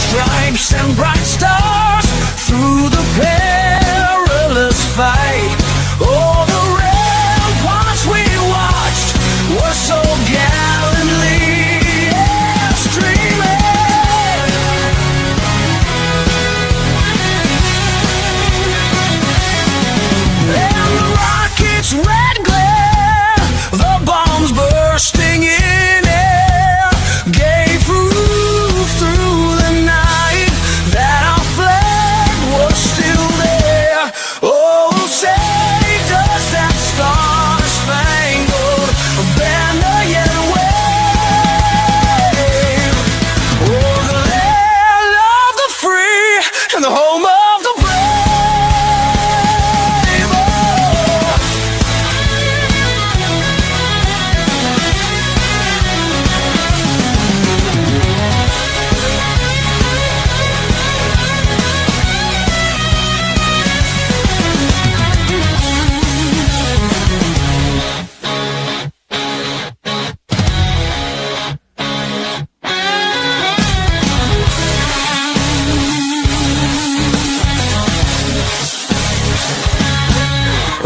stripes and bright stars through the perilous fight. Oh, the ramparts we watched were so gallantly streaming. And the rockets' red glare, the bombs bursting in air, gave proof through the night that our flag was still there. Oh, say does that star-spangled banner yet wave? Oh, the land of the free and the home of the brave.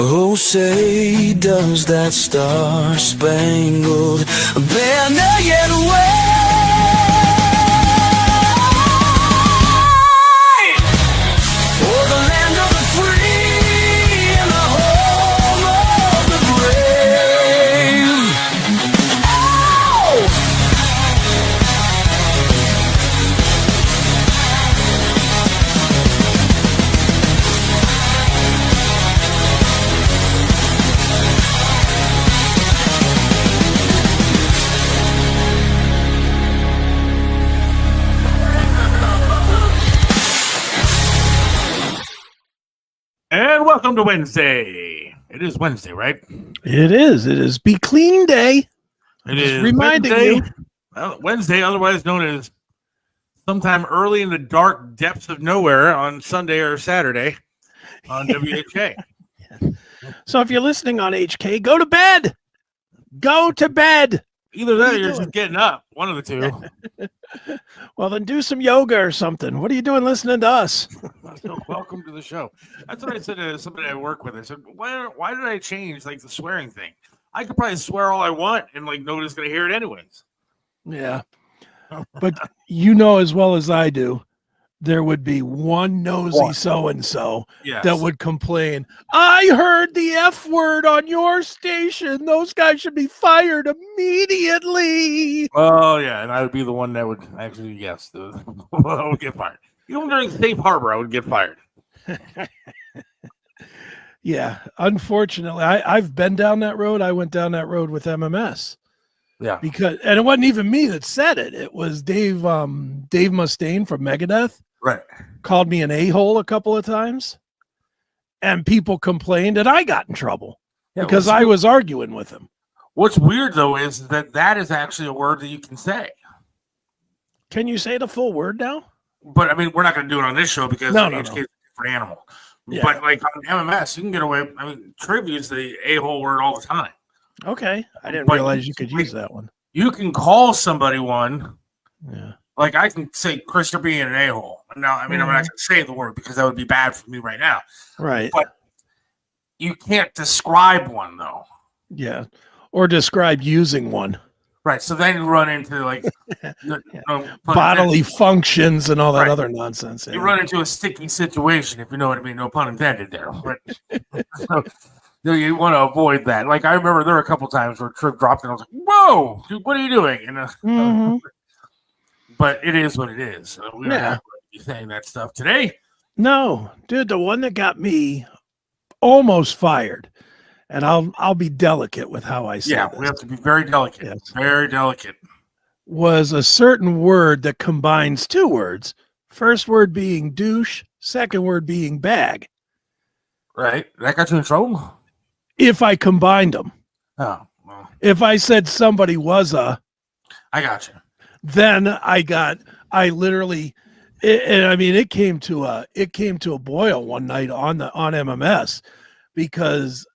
Oh, say does that star-spangled banner yet wave? Oh, the land of the free and the home of the brave. Oh! And welcome to Wednesday. It is Wednesday, right? It is. It is Be Clean Day. It Just is reminding Wednesday. you. Well, Wednesday, otherwise known as sometime early in the dark depths of nowhere on Sunday or Saturday on WHA. So if you're listening on HK, go to bed. Go to bed. Either What that are or you you're just getting up. One of the two. Well, then do some yoga or something. What are you doing listening to us? So welcome to the show. That's what I said to somebody I work with. I said, why did I change like the swearing thing? I could probably swear all I want and like nobody's gonna hear it anyways. Yeah. But you know as well as I do, there would be one nosy so-and-so Yes. that would complain, I heard the F word on your station. Those guys should be fired immediately. Oh yeah, and I would be the one that would actually I would get fired. Even during Safe Harbor, I would get fired. Yeah, unfortunately, I've been down that road. I went down that road with MMS. Yeah. And it wasn't even me that said it. It was Dave Mustaine from Megadeth. Right. Called me an a-hole a couple of times. And people complained and I got in trouble because I was arguing with him. What's weird though is that is actually a word that you can say. Can you say the full word now? But I mean, we're not going to do it on this show because No. each case is a different animal. Yeah. But like on MMS, you can get away. I mean, Triv used the a-hole word all the time. Okay. I didn't But realize you could use that one. You can call somebody one. Yeah. Like I can say, Chris, you're being an a-hole. Now, I mean, I'm not going to say the word because that would be bad for me right now. Right. But you can't describe one though. Yeah. Or describe using one. Right. So then you run into like bodily functions and all that Right. other nonsense. You run into a sticky situation, if you know what I mean. No pun intended there. But so you want to avoid that. Like I remember there were a couple times where Trip dropped and I was like, "Whoa, dude, what are you doing?" And but it is what it is. We don't have to be saying that stuff today. No, dude, the one that got me almost fired, and I'll be delicate with how I say this. We have to be very delicate. Yes. Very delicate. Was a certain word that combines two words. First word being douche, second word being bag. Right. That got you in trouble? If I combined them. Oh, well. If I said somebody was I got you. then I literally, and I mean, it came to a boil one night on MMS because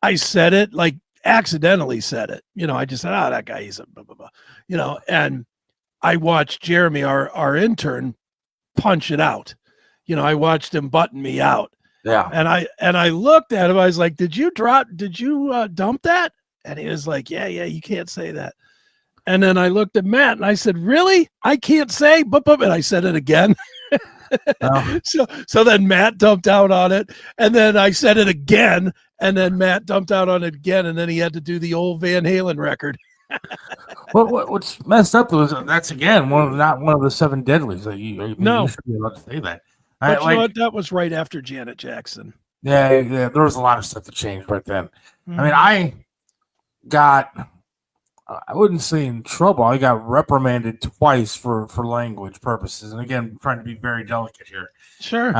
I said it, like accidentally said it. You know, I just said, that guy, he's a blah, blah, blah. You know, and I watched Jeremy, our intern, punch it out. You know, I watched him button me out. Yeah. And I looked at him. I was like, did you dump that? And he was like, yeah, you can't say that. And then I looked at Matt and I said, really? I can't say, but and I said it again. Oh. So then Matt dumped out on it. And then I said it again. And then Matt dumped out on it again. And then he had to do the old Van Halen record. What's messed up was that's again not one of the 7 deadlies. No. You should be allowed to say that. But you know what? That was right after Janet Jackson. Yeah, there was a lot of stuff that changed right then. Mm-hmm. I mean, I wouldn't say in trouble. I got reprimanded twice for language purposes, and again, trying to be very delicate here. Sure.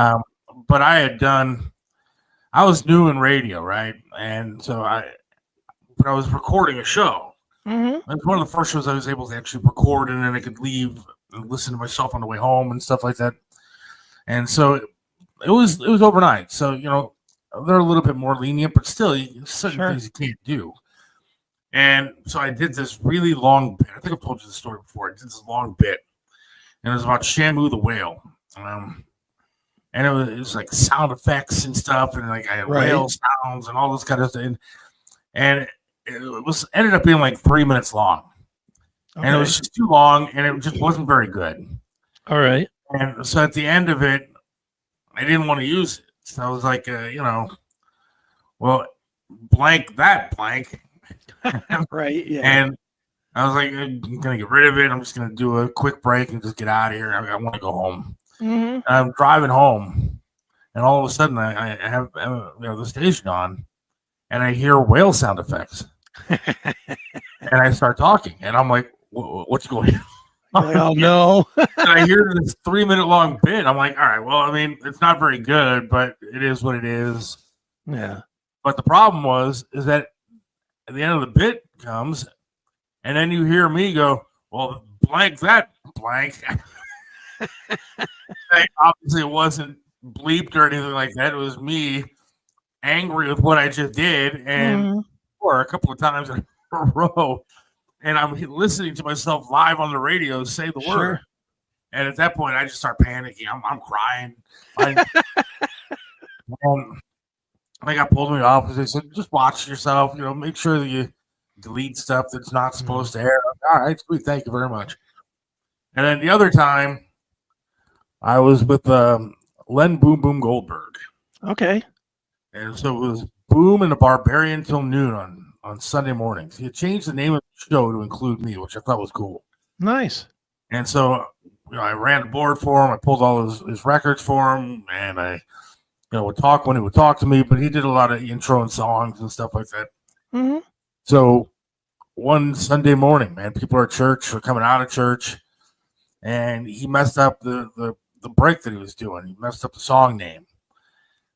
But I was new in radio, right? And so I was recording a show. Mm-hmm. It was one of the first shows I was able to actually record, and then I could leave and listen to myself on the way home and stuff like that. And so it was overnight. So, you know, they're a little bit more lenient, but still certain things you can't do. And so I did this really long bit. I think I've told you the story before. I did this long bit. And it was about Shamu the whale. And it was like sound effects and stuff. And like I had whale sounds and all this kind of stuff. And it ended up being like 3 minutes long. Okay. And it was just too long and it just wasn't very good. All right. And so at the end of it, I didn't want to use it. So I was like, well, blank that blank. Right. Yeah. And I was like, I'm going to get rid of it. I'm just going to do a quick break and just get out of here. I want to go home. Mm-hmm. I'm driving home. And all of a sudden, I have the station on. And I hear whale sound effects. And I start talking. And I'm like, what's going on? Like, oh no. And I hear this 3 minute long bit. I'm like, all right, well, I mean, it's not very good, but it is what it is. Yeah. But the problem is that at the end of the bit comes, and then you hear me go, well, blank that blank. Obviously, it wasn't bleeped or anything like that. It was me angry with what I just did, and or a couple of times in a row. And I'm listening to myself live on the radio say the word. And at that point, I just start panicking. I'm crying. I got pulled in the office. They said, just watch yourself. You know, make sure that you delete stuff that's not supposed to air. All right, sweet. Thank you very much. And then the other time, I was with Len Boom Boom Goldberg. Okay. And so it was Boom and the Barbarian till noon on Sunday mornings. He had changed the name of the show to include me, which I thought was cool. Nice. And so, I ran the board for him. I pulled all his records for him, and I, would talk when he would talk to me. But he did a lot of intro and songs and stuff like that. Mm-hmm. So one Sunday morning, man, people are at church or coming out of church, and he messed up the break that he was doing. He messed up the song name,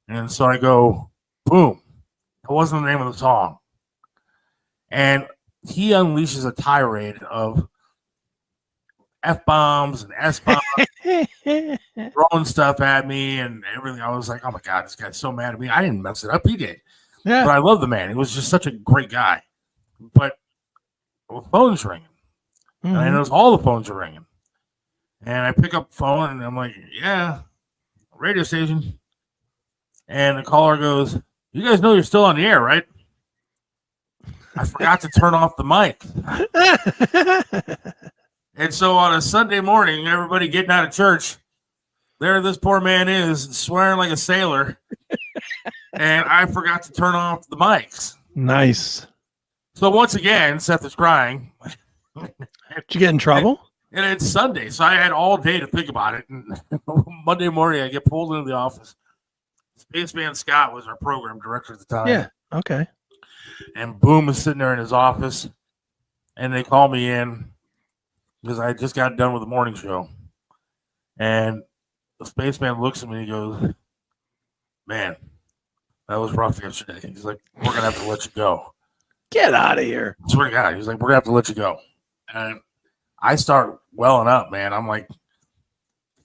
and so I go, boom. That wasn't the name of the song. And he unleashes a tirade of F-bombs and S-bombs, throwing stuff at me and everything. I was like, oh, my God, this guy's so mad at me. I didn't mess it up. He did. Yeah. But I love the man. He was just such a great guy. But the phone's ringing. And I notice all the phones are ringing. And I pick up the phone, and I'm like, yeah, radio station. And the caller goes, you guys know you're still on the air, right? I forgot to turn off the mic. And so on a Sunday morning, everybody getting out of church, there this poor man is swearing like a sailor. And I forgot to turn off the mics. Nice. So once again, Seth is crying. Did you get in trouble? And it's Sunday, so I had all day to think about it. And Monday morning, I get pulled into the office. Spaceman Scott was our program director at the time. Yeah, okay. And Boom is sitting there in his office, and they call me in because I just got done with the morning show. And the Spaceman looks at me and he goes, man, that was rough yesterday. He's like, we're going to have to let you go. Get out of here. I swear to God. He's like, we're going to have to let you go. And I start welling up, man. I'm like,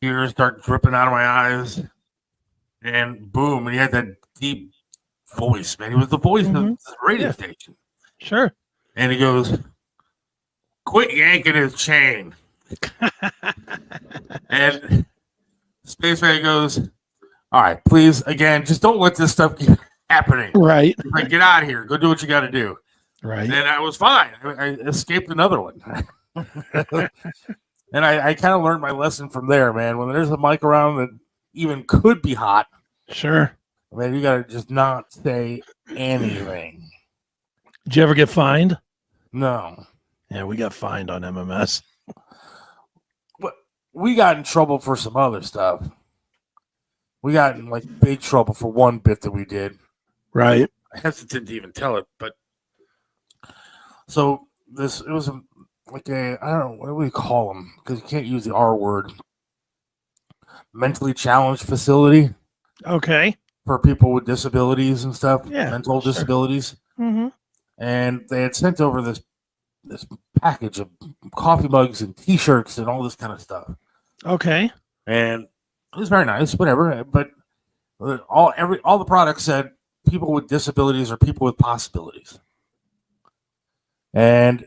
tears start dripping out of my eyes. And Boom, and he had that deep voice, man. He was the voice of the radio station. Sure. And he goes, quit yanking his chain. And Spaceman goes, all right, please, again, just don't let this stuff keep happening. Right. Like, get out of here. Go do what you got to do. Right. And I was fine. I escaped another one. And I kind of learned my lesson from there, man. When there's a mic around that even could be hot, Sure. man, you got to just not say anything. Did you ever get fined? No. Yeah, we got fined on MMS. But we got in trouble for some other stuff. We got in like big trouble for one bit that we did. Right. I hesitate to even tell it, but so it was like a, I don't know, what do we call them? Because you can't use the R word. Mentally challenged facility. Okay. For people with disabilities and stuff. Yeah. Mental disabilities. Mm-hmm. And they had sent over this package of coffee mugs and T-shirts and all this kind of stuff. Okay. And it was very nice, whatever. But all the products said people with disabilities or people with possibilities. And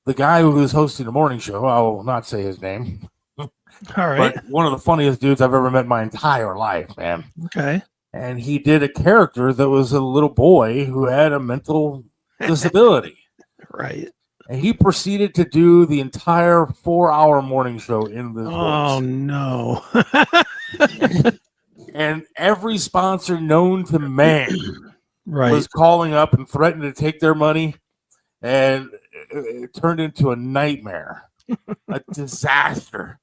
the guy who was hosting the morning show, I will not say his name. All right. But one of the funniest dudes I've ever met in my entire life, man. Okay. And he did a character that was a little boy who had a mental disability. Right. And he proceeded to do the entire 4-hour morning show in this Oh, voice. no. And every sponsor known to man Right. was calling up and threatening to take their money. And it turned into a nightmare, a disaster.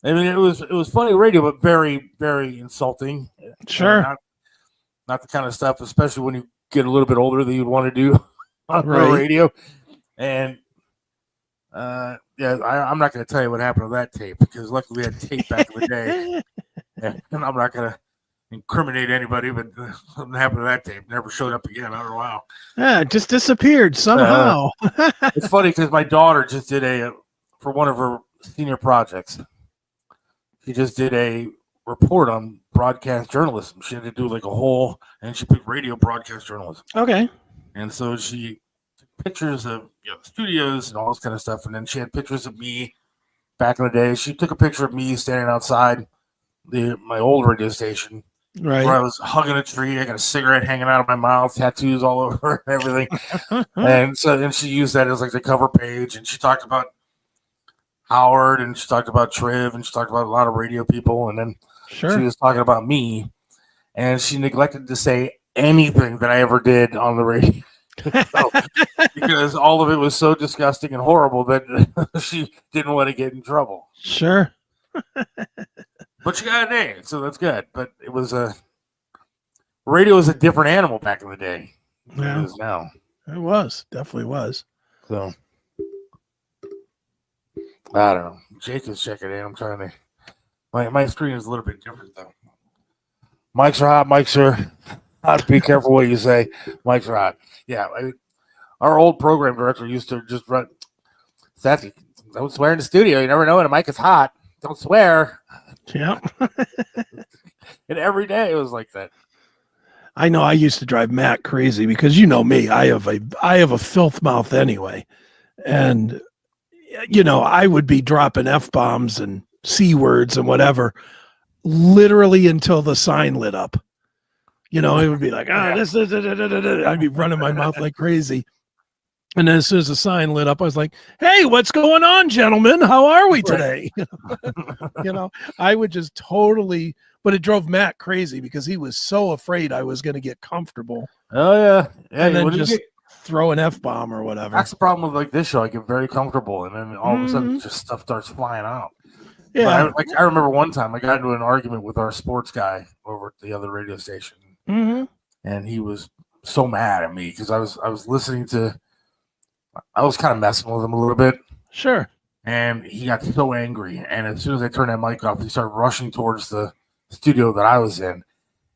I mean, it was funny radio, but very, very insulting. Sure. Not the kind of stuff, especially when you get a little bit older, that you'd want to do on the Right. radio. And yeah, I'm not going to tell you what happened to that tape, because luckily we had tape back in the day. And I'm not going to incriminate anybody, but something happened to that tape. Never showed up again. I don't know how. Yeah, it just disappeared somehow. It's funny because my daughter just did for one of her senior projects. She just did a report on broadcast journalism. She had to do like a whole, and she picked radio broadcast journalism. Okay. And so she took pictures of studios and all this kind of stuff. And then she had pictures of me back in the day. She took a picture of me standing outside my old radio station, Right. where I was hugging a tree. I got a cigarette hanging out of my mouth, tattoos all over and everything. And she used that as like the cover page. And she talked about Howard, and she talked about Triv, and she talked about a lot of radio people. And then Sure. she was talking about me, and she neglected to say anything that I ever did on the radio. Because all of it was so disgusting and horrible that she didn't want to get in trouble. Sure. But she got an A, so that's good. But radio was a different animal back in the day than Yeah. it is now. It was. Definitely was. So I don't know. Jake is checking in. I'm trying to. My screen is a little bit different though. Mics are hot. Mics are hot. Be careful what you say. Mics are hot. Yeah, our old program director used to just run. Seth, don't swear in the studio. You never know when a mic is hot. Don't swear. Yeah. And every day it was like that. I know I used to drive Matt crazy because you know me, I have a filth mouth anyway. And I would be dropping F-bombs and C words and whatever literally until the sign lit up. It would be like, this is I'd be running my mouth like crazy. And then as soon as the sign lit up, I was like, hey, what's going on, gentlemen? How are we today? I would just totally, but it drove Matt crazy because he was so afraid I was going to get comfortable. Oh, yeah. And then just throw an F-bomb or whatever. That's the problem with like this show. I get very comfortable, and then all of a sudden just stuff starts flying out. Yeah. I remember one time I got into an argument with our sports guy over at the other radio station. Mm-hmm. And he was so mad at me because I was listening to, I was kind of messing with him a little bit. Sure. And he got so angry. And as soon as I turned that mic off, he started rushing towards the studio that I was in.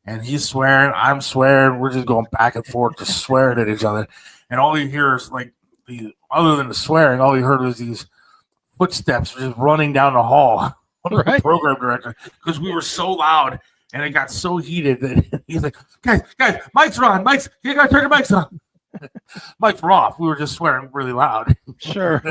And he's swearing, I'm swearing. We're just going back and forth, just swearing at each other. And all you hear is like, other than the swearing, all you heard was these footsteps just running down the hall. Right. The program director, because we were so loud. And it got so heated that he's like, guys, mics are on. Mics, you gotta turn your mics on. Mics were off. We were just swearing really loud. Sure.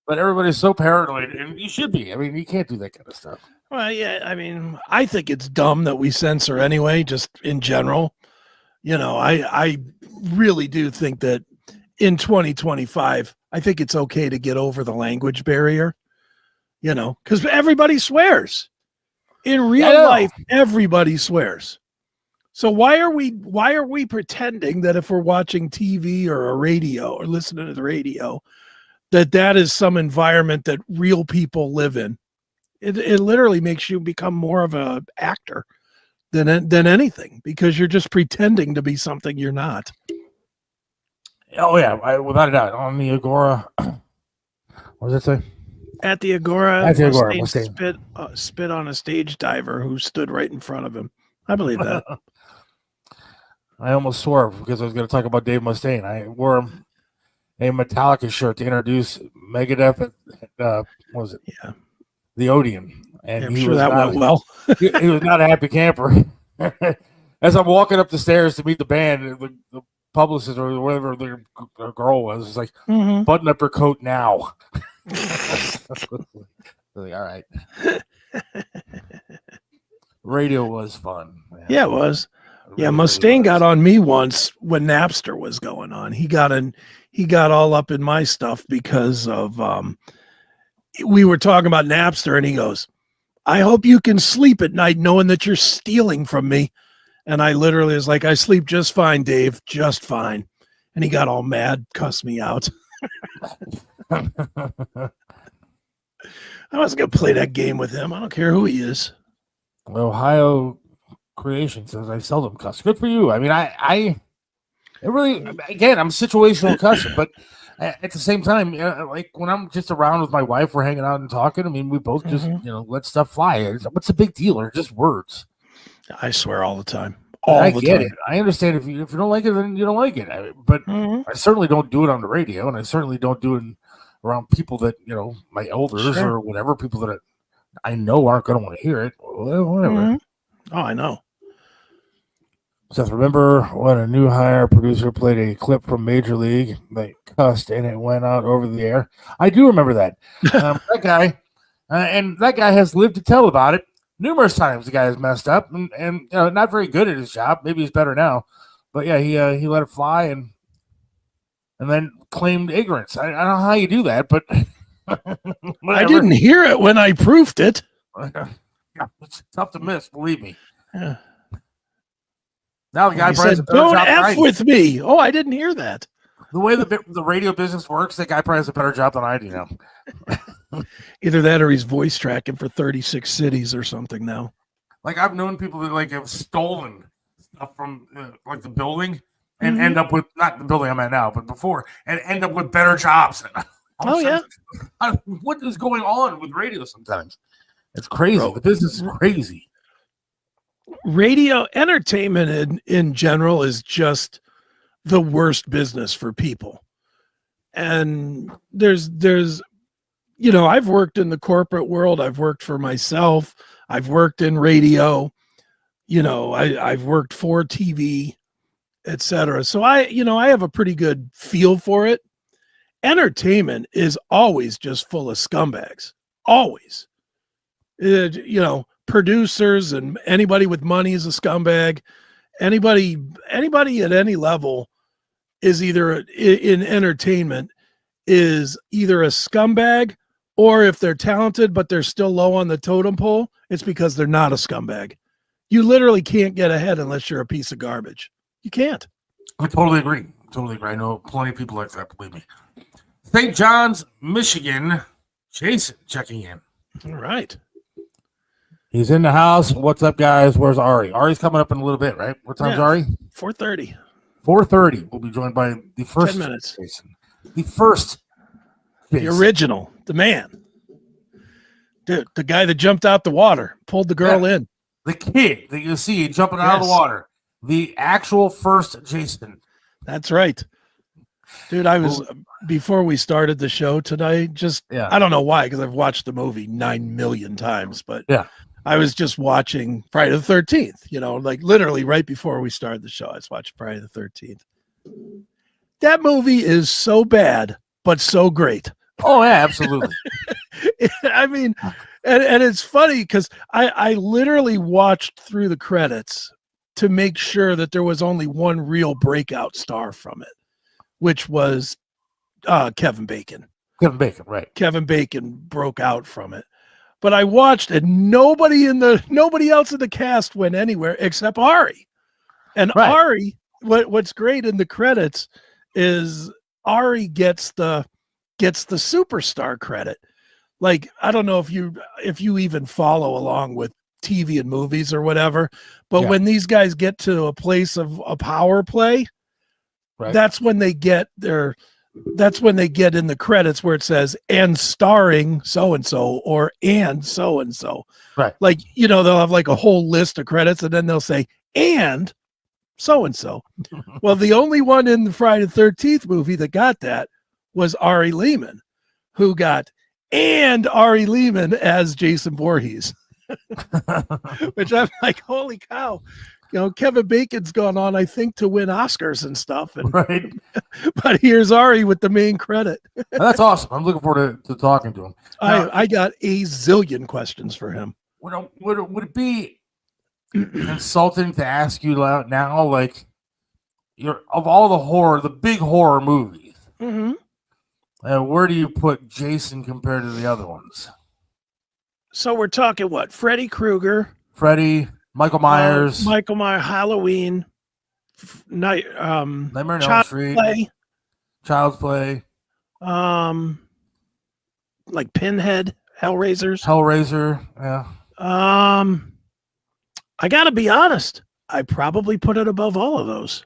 But everybody's so paranoid, and you should be. I mean, you can't do that kind of stuff. Well, yeah, I mean, I think it's dumb that we censor anyway, just in general. I really do think that in 2025, I think it's okay to get over the language barrier, because everybody swears. In real life, everybody swears. So why are we pretending that if we're watching TV or a radio or listening to the radio, that is some environment that real people live in? It literally makes you become more of an actor than anything, because you're just pretending to be something you're not. Oh yeah, without a doubt. On the Agora, what does it say? At the Agora, Mustaine spit on a stage diver who stood right in front of him. I believe that. I almost swore because I was going to talk about Dave Mustaine. I wore a Metallica shirt to introduce Megadeth. What was it? Yeah, the Odeon, and I'm sure that went well. he was not a happy camper. As I'm walking up the stairs to meet the band, the publicist or whatever the girl was like, button up her coat now. Like, all right. Radio was fun, man. Yeah, it was. Yeah, Mustaine got on me once when Napster was going on. He got all up in my stuff because of we were talking about Napster, and he goes, "I hope you can sleep at night knowing that you're stealing from me." And I literally was like, "I sleep just fine, Dave, just fine." And he got all mad, cussed me out. I wasn't gonna play that game with him. I don't care who he is. Ohio Creation says I seldom cuss. Good for you. I mean, it really, again, I'm situational cussing, but at the same time, like when I'm just around with my wife, we're hanging out and talking. I mean, we both just let stuff fly. What's the big deal? They're just words. I swear all the time. I get it. I understand if you don't like it, then you don't like it. But I certainly don't do it on the radio, and I certainly don't do it around people that my elders or whatever, people that I know aren't going to want to hear it. Whatever. Oh, I know. Seth, remember when a new hire producer played a clip from Major League? They cussed and it went out over the air. I do remember that. That guy, and that guy has lived to tell about it numerous times. The guy has messed up and not very good at his job. Maybe he's better now, but yeah, he let it fly and then claimed ignorance. I don't know how you do that, but I didn't hear it when I proofed it. Yeah, it's tough to miss, believe me. Yeah. Now the guy said, "Don't F with me." Oh, I didn't hear that. The way the radio business works, that guy probably has a better job than I do now. Either that or he's voice tracking for 36 cities or something now. Like I've known people that have stolen stuff from like the building and end up with not the building I'm at now, but before, and end up with better jobs. Oh yeah. What is going on with radio sometimes? It's crazy. Bro. The business is crazy. Radio entertainment in general is just the worst business for people. And there's I've worked in the corporate world. I've worked for myself. I've worked in radio. I've worked for TV, etc. So I have a pretty good feel for it. Entertainment is always just full of scumbags. Always. Producers and anybody with money is a scumbag. Anybody at any level is either in entertainment is either a scumbag, or if they're talented but they're still low on the totem pole, it's because they're not a scumbag. You literally can't get ahead unless you're a piece of garbage. You can't. I totally agree. I know plenty of people like that, believe me. St. John's, Michigan. Jason checking in. All right. He's in the house. What's up, guys? Where's Ari? Ari's coming up in a little bit, right? What time's Ari? 4:30. 4:30. We'll be joined by the first 10 minutes. Jason. The first Jason. The original. The man. Dude, the guy that jumped out the water, pulled the girl in. The kid that you see jumping out of the water. The actual first Jason. That's right. Dude, I was, before we started the show today, I don't know why, because I've watched the movie 9 million times, but I was just watching Friday the 13th, like literally right before we started the show, I was watching Friday the 13th. That movie is so bad, but so great. Oh yeah, absolutely. I mean, and it's funny because I literally watched through the credits to make sure that there was only one real breakout star from it, which was Kevin Bacon. Kevin Bacon, right? Kevin Bacon broke out from it. But I watched it. Nobody else in the cast went anywhere except Ari. And Right. Ari, what's great in the credits is Ari gets the superstar credit. Like, I don't know if you even follow along with TV and movies or whatever, but when these guys get to a place of a power play, Right. that's when they get in the credits where it says and starring so and so or and so and so. Right. Like, they'll have like a whole list of credits and then they'll say and so and so. Well, the only one in the Friday the 13th movie that got that was Ari Lehman, who got and Ari Lehman as Jason Voorhees. Which I'm like, holy cow. Kevin Bacon's gone on, I think, to win Oscars and stuff. And, right. But here's Ari with the main credit. That's awesome. I'm looking forward to talking to him. Now, I got a zillion questions for him. Would it be insulting to ask you now, like, of all the big horror movies, Mm-hmm. Where do you put Jason compared to the other ones? So we're talking what? Freddy Krueger, Michael Myers, Halloween, Nightmare on Elm Street, Child's Play, like Pinhead, Hellraiser, yeah. I gotta be honest, I probably put it above all of those.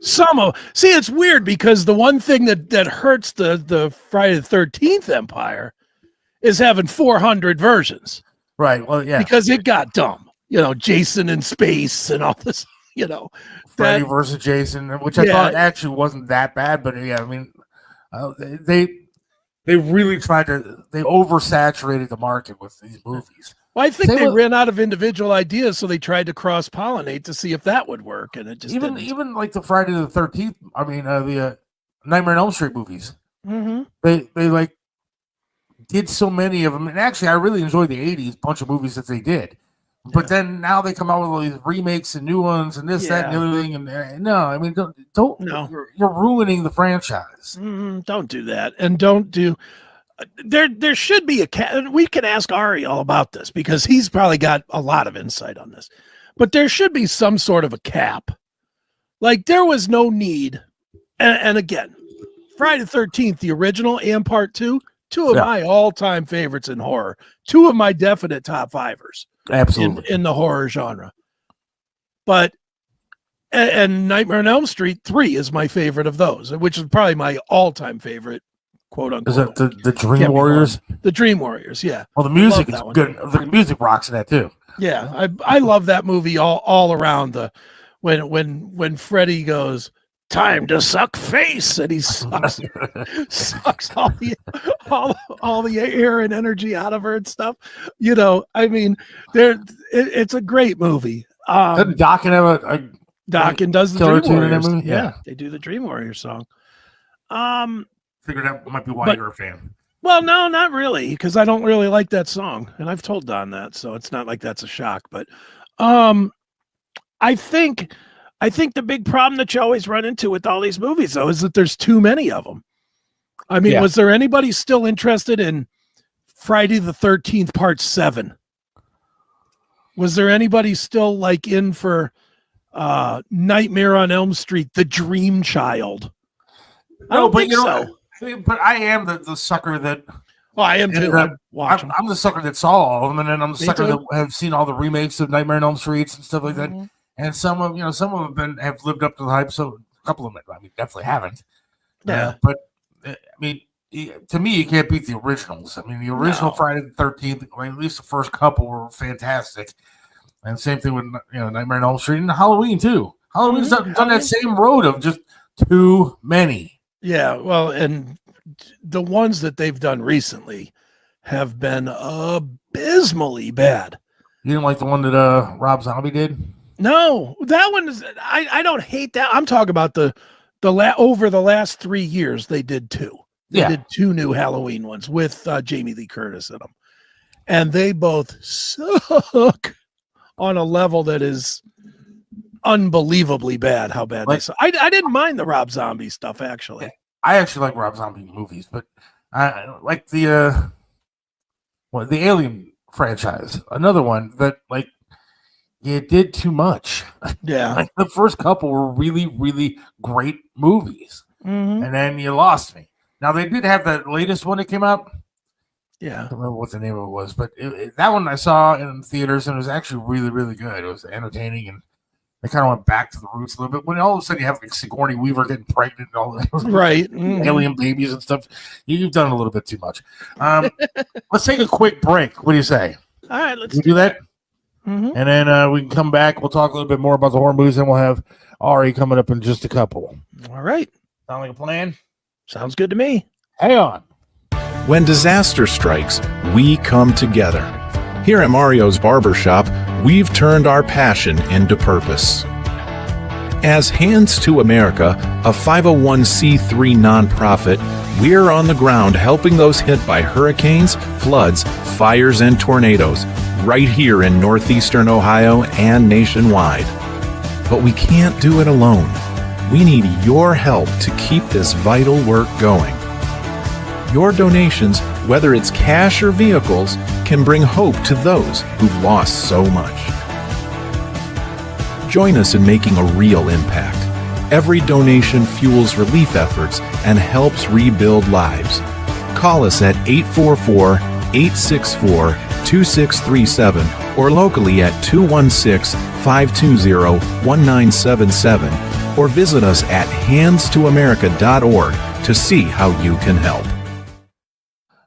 See, it's weird because the one thing that hurts the Friday the 13th empire is having 400 versions. Right. Well, yeah. Because it got dumb. Jason in space and all this, Freddy versus Jason, which I thought actually wasn't that bad, but yeah, I mean, they really they oversaturated the market with these movies. Well, I think they ran out of individual ideas, so they tried to cross-pollinate to see if that would work, and it just even like the Friday the 13th. I mean, the Nightmare on Elm Street movies. Mm-hmm. They like did so many of them, and actually, I really enjoyed the '80s bunch of movies that they did. But then now they come out with all these remakes and new ones and this, that, and the other thing. And no, I mean, don't. No. You're ruining the franchise. Don't do that, and don't do. There should be we can ask Ari all about this because he's probably got a lot of insight on this, but there should be some sort of a cap. Like there was no need. And again, Friday the 13th, the original and part two of my all-time favorites in horror, two of my definite top fivers. Absolutely. In the horror genre. But, and Nightmare on Elm Street 3 is my favorite of those, which is probably my all-time favorite. Quote unquote. Is it the Dream Warriors? The Dream Warriors, yeah. Well, the music is good. The music rocks in that too. Yeah, I love that movie all around. When Freddy goes, time to suck face, and he sucks all the air and energy out of her and stuff. I mean, it's a great movie. Doesn't Dokken have a Dokken does the Dream Warriors? Movie? Yeah, they do the Dream Warriors song. Figured that might be why you're a fan. Well, no, not really, because I don't really like that song, and I've told Don that, so it's not like that's a shock. But I think the big problem that you always run into with all these movies, though, is that there's too many of them. I mean, was there anybody still interested in Friday the 13th Part 7? Was there anybody still like in for Nightmare on Elm Street, The Dream Child? I don't think so. But I am the sucker that. Well, I am too. I'm the sucker that saw all of them, and then I'm the sucker that have seen all the remakes of Nightmare on Elm Street and stuff like that. And some of them have lived up to the hype. So a couple of them, I mean, definitely haven't. Yeah, but I mean, to me, you can't beat the originals. I mean, the original Friday the 13th, at least the first couple were fantastic. And same thing with Nightmare on Elm Street and Halloween too. Halloween's done that same road of just too many. Yeah, well, and the ones that they've done recently have been abysmally bad. You didn't like the one that Rob Zombie did? No, that one is. I don't hate that. I'm talking about the over the last 3 years they did two. They did 2 new Halloween ones with Jamie Lee Curtis in them. And they both suck on a level that is unbelievably bad, how bad they suck. I didn't mind the Rob Zombie stuff, actually. I actually like Rob Zombie movies, but I like the Alien franchise. Another one that, like, it did too much. Yeah. Like, the first couple were really, really great movies. Mm-hmm. And then you lost me. Now, they did have that latest one that came out. Yeah. I don't remember what the name of it was, but that one I saw in theaters, and it was actually really, really good. It was entertaining, and they kind of went back to the roots a little bit. When all of a sudden you have like Sigourney Weaver getting pregnant and all that, right? Alien babies and stuff. You've done a little bit too much. Let's take a quick break. What do you say? All right, let's do that. Mm-hmm. And then we can come back. We'll talk a little bit more about the horror movies, and we'll have Ari coming up in just a couple. All right. Sound like a plan? Sounds good to me. Hang on. When disaster strikes, we come together. Here at Mario's Barbershop, we've turned our passion into purpose. As Hands to America, a 501c3 nonprofit, we're on the ground helping those hit by hurricanes, floods, fires, and tornadoes, right here in northeastern Ohio and nationwide. But we can't do it alone. We need your help to keep this vital work going. Your donations, whether it's cash or vehicles, can bring hope to those who've lost so much. Join us in making a real impact. Every donation fuels relief efforts and helps rebuild lives. Call us at 844-864-2637 or locally at 216-520-1977 or visit us at handstoamerica.org to see how you can help.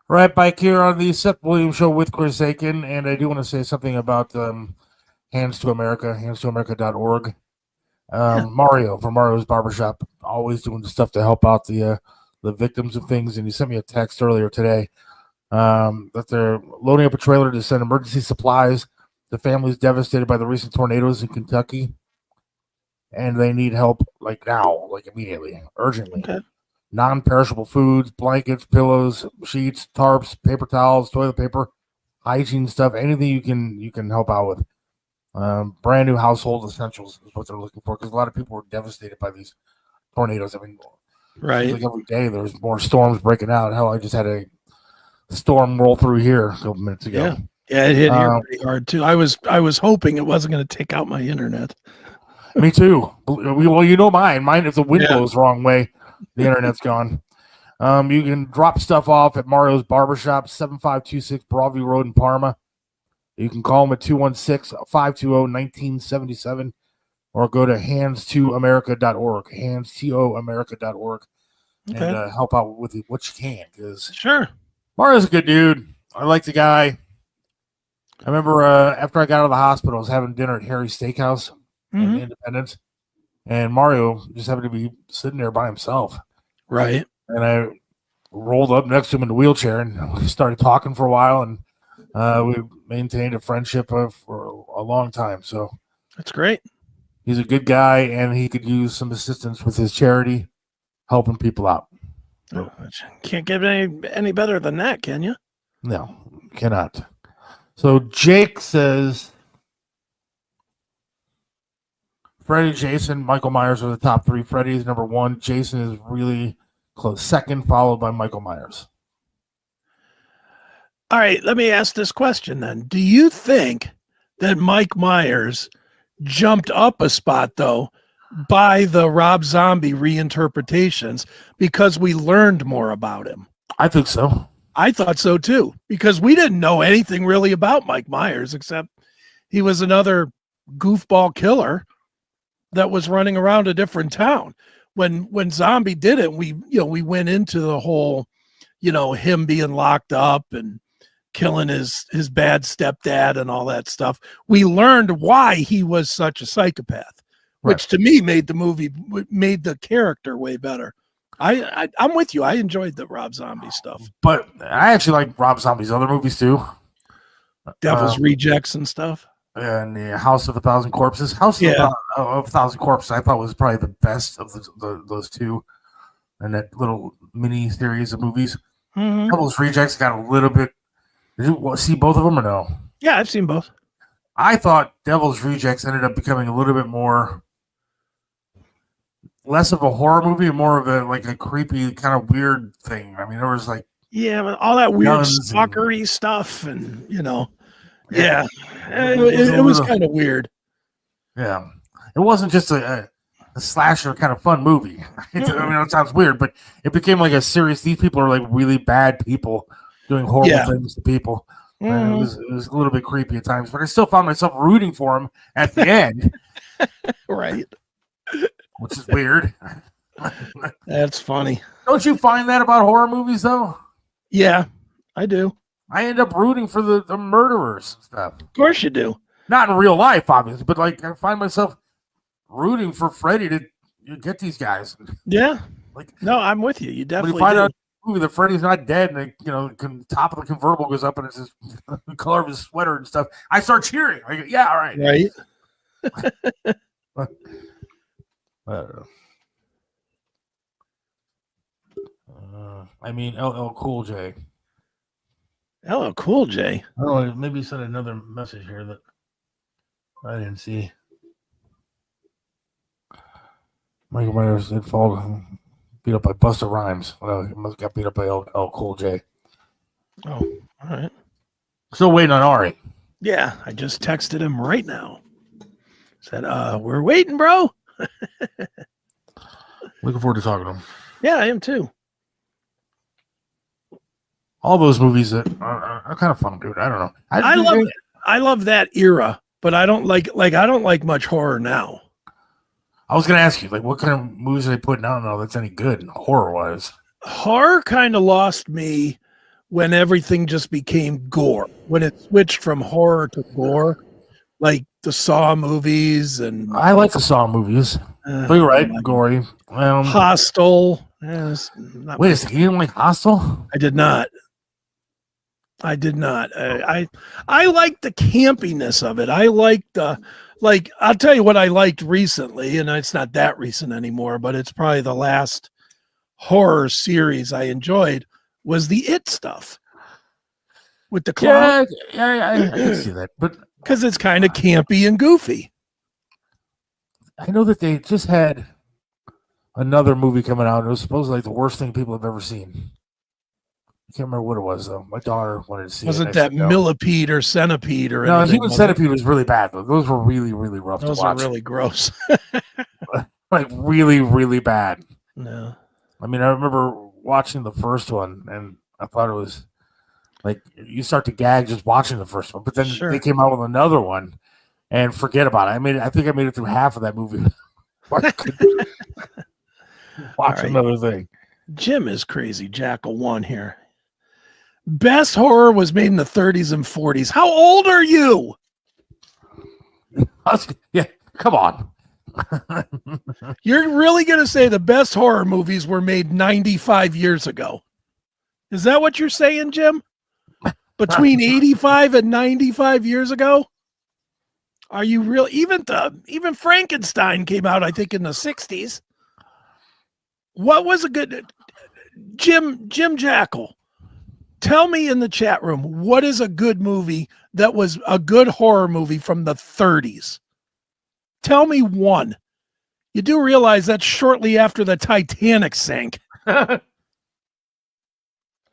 Right back here on the Seth Williams Show with Chris Aiken, and I do want to say something about Hands to America, handstoamerica.org. Mario from Mario's Barbershop, always doing the stuff to help out the victims of things, and he sent me a text earlier today that they're loading up a trailer to send emergency supplies to families devastated by the recent tornadoes in Kentucky, and they need help like now, like immediately, urgently. Okay. Non-perishable foods, blankets, pillows, sheets, tarps, paper towels, toilet paper, hygiene stuff, anything you can help out with. Brand new household essentials is what they're looking for, because a lot of people were devastated by these tornadoes. I mean, right, like every day there's more storms breaking out. Hell, I just had a storm roll through here a couple minutes ago. Yeah, it hit here pretty hard too. I was hoping it wasn't going to take out my internet. Me too. Well, you know mine. If the wind blows the wrong way, the internet's gone. You can drop stuff off at Mario's Barbershop, 7526 Broadview Road in Parma. You can call them at 216-520-1977 or go to handstoamerica.org, handstoamerica.org, and help out with what you can. Because sure, Mario's a good dude. I like the guy. I remember after I got out of the hospital, I was having dinner at Harry's Steakhouse in Independence, and Mario just happened to be sitting there by himself. Right. And I rolled up next to him in the wheelchair, and we started talking for a while, and we maintained a friendship for a long time. So that's great. He's a good guy, and he could use some assistance with his charity, helping people out. So, can't get any better than that, can you? No, cannot. So Jake says Freddy, Jason, Michael Myers are the top three. Freddy is number one. Jason is really close second, followed by Michael Myers. All right, let me ask this question then. Do you think that Mike Myers jumped up a spot, though, by the Rob Zombie reinterpretations because we learned more about him? I think so. I thought so, too, because we didn't know anything really about Mike Myers except he was another goofball killer that was running around a different town. When Zombie did it, we went into the whole, him being locked up and killing his bad stepdad and all that stuff. We learned why he was such a psychopath, which to me made the character way better. I'm with you. I enjoyed the Rob Zombie stuff, but I actually like Rob Zombie's other movies too. Devil's Rejects and stuff. And the House of a Thousand Corpses. House of a Thousand Corpses, I thought was probably the best of those two. and that little mini series of movies. Mhm. Devil's Rejects got a little bit. Did you see both of them or no? Yeah, I've seen both. I thought Devil's Rejects ended up becoming a little bit more, less of a horror movie, and more of a creepy kind of weird thing. I mean, there was like Yeah, but all that weird guns stalkery stuff, and Yeah. it was kind of weird. Yeah, it wasn't just a slasher kind of fun movie. I mean, it sounds weird, but it became like a serious. These people are like really bad people doing horrible things to people. And it was a little bit creepy at times, but I still found myself rooting for him at the end, Right. which is weird. That's funny. Don't you find that about horror movies, though? Yeah, I do. I end up rooting for the murderers and stuff. Of course you do. Not in real life, obviously, but like I find myself rooting for Freddy to get these guys. Yeah. Like, no, I'm with you. You when definitely you find do. out in the movie that Freddy's not dead, and top of the convertible goes up, and it's the color of his sweater and stuff, I start cheering. I go, yeah, all right. Right. I don't know. I mean, LL Cool J. Hello, Cool J. Oh, maybe he sent another message here that I didn't see. Michael Myers did fall beat up by Busta Rhymes. Well, he must have got beat up by LL Cool J. Oh, all right. Still waiting on Ari. Yeah, I just texted him right now. Said, we're waiting, bro. Looking forward to talking to him. Yeah, I am too. All those movies that are kind of fun, dude. I don't know. I love that era, but I don't like much horror now. I was gonna ask you, like, what kind of movies are they putting out now that's any good horror wise? Horror kind of lost me when everything just became gore. When it switched from horror to gore, like the Saw movies and I like the Saw movies. But you're right, gory. Hostel. Wait a second, you didn't like Hostel? I did not. I like the campiness of it. I like I'll tell you what I liked recently, and it's not that recent anymore, but it's probably the last horror series I enjoyed was the It stuff with the clown. Yeah, I can see that, but because it's kind of campy and goofy. I know that they just had another movie coming out. It was supposedly like the worst thing people have ever seen. I can't remember what it was though. My daughter wanted to see it. Wasn't that Millipede or Centipede or no? anything? Human Centipede was really bad though. Those were really, really rough Those to watch. are really gross. Like really, really bad. No. I mean, I remember watching the first one, and I thought it was like you start to gag just watching the first one. But then they came out with another one, and forget about it. I think I made it through half of that movie. Watch another thing. Jim is crazy. Jackal 1 here. Best horror was made in the 30s and 40s. How old are you? Yeah, come on. You're really going to say the best horror movies were made 95 years ago? Is that what you're saying, Jim? Between 85 and 95 years ago? Are you real? Even Frankenstein came out, I think, in the 60s. What was a good Jim Jackal? Tell me in the chat room, what is a good movie that was a good horror movie from the 30s? Tell me one. You do realize that's shortly after the Titanic sank.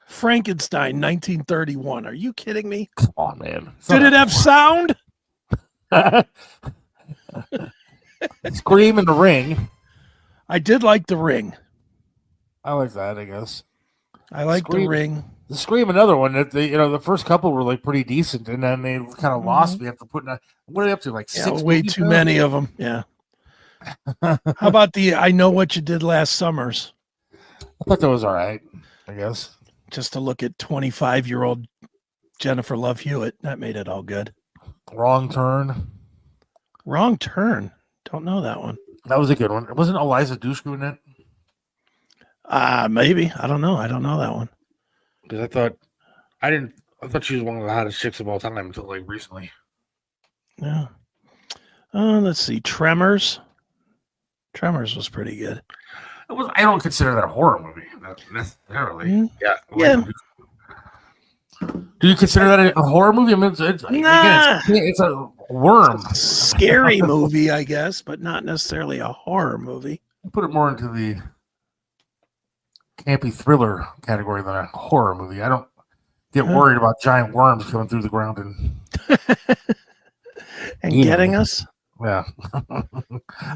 Frankenstein, 1931. Are you kidding me? Come on, man. Did it have sound? Scream in the Ring. I did like The Ring. I like that, I guess. I like The Ring. The Scream, another one that the first couple were like pretty decent, and then they kind of lost me after putting what are they up to, like 6 way too many of them. Yeah. How about the I Know What You Did Last Summers? I thought that was all right, I guess. Just to look at 25-year-old Jennifer Love Hewitt, that made it all good. Wrong Turn. Wrong Turn. Don't know that one. That was a good one. Wasn't Eliza Dushku in that? Maybe. I don't know. I don't know that one. Because I thought she was one of the hottest chicks of all time until like recently. Yeah. Let's see. Tremors. Tremors was pretty good. I don't consider that a horror movie necessarily. Yeah. Yeah. Do you consider that a horror movie? I mean, it's a worm. Scary movie, I guess, but not necessarily a horror movie. I put it more into the campy thriller category than a horror movie. I don't get worried about giant worms coming through the ground and getting us. Yeah.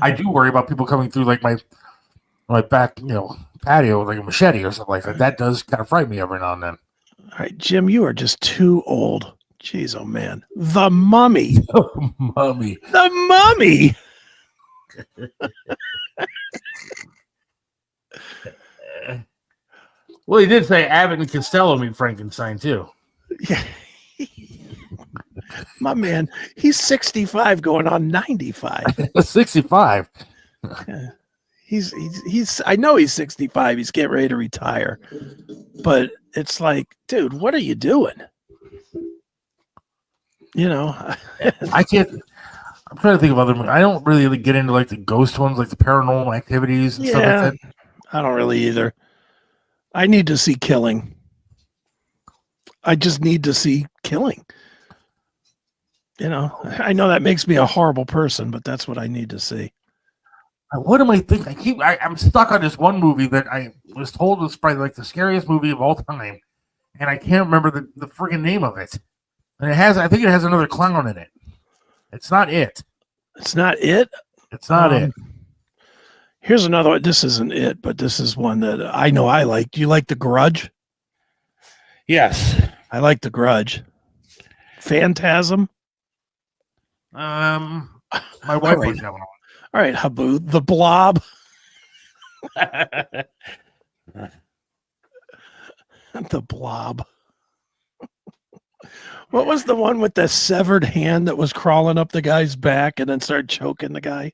I do worry about people coming through like my back, patio with like a machete or something like that. That does kind of frighten me every now and then. All right, Jim, you are just too old. Jeez, oh man. The Mummy. Mummy. The Mummy. Well, he did say Abbott and Costello meet Frankenstein too. Yeah. My man, he's 65 going on 95. 65. Yeah. He's I know he's 65. He's getting ready to retire. But it's like, dude, what are you doing? I can't. I'm trying to think of other movies. I don't really get into like the ghost ones, like the Paranormal Activities and stuff like that. I don't really either. I need to see killing. I just need to see killing. I know that makes me a horrible person, but that's what I need to see. What am I thinking? I'm stuck on this one movie that I was told was probably like the scariest movie of all time, and I can't remember the freaking name of it. And I think it has another clown in it. It's not it. It's not it? It's not it. Here's another one. This isn't it, but this is one that I know I like. Do you like The Grudge? Yes. I like The Grudge. Phantasm? My wife was having one. All right, Habu. The Blob. The Blob. What was the one with the severed hand that was crawling up the guy's back and then started choking the guy?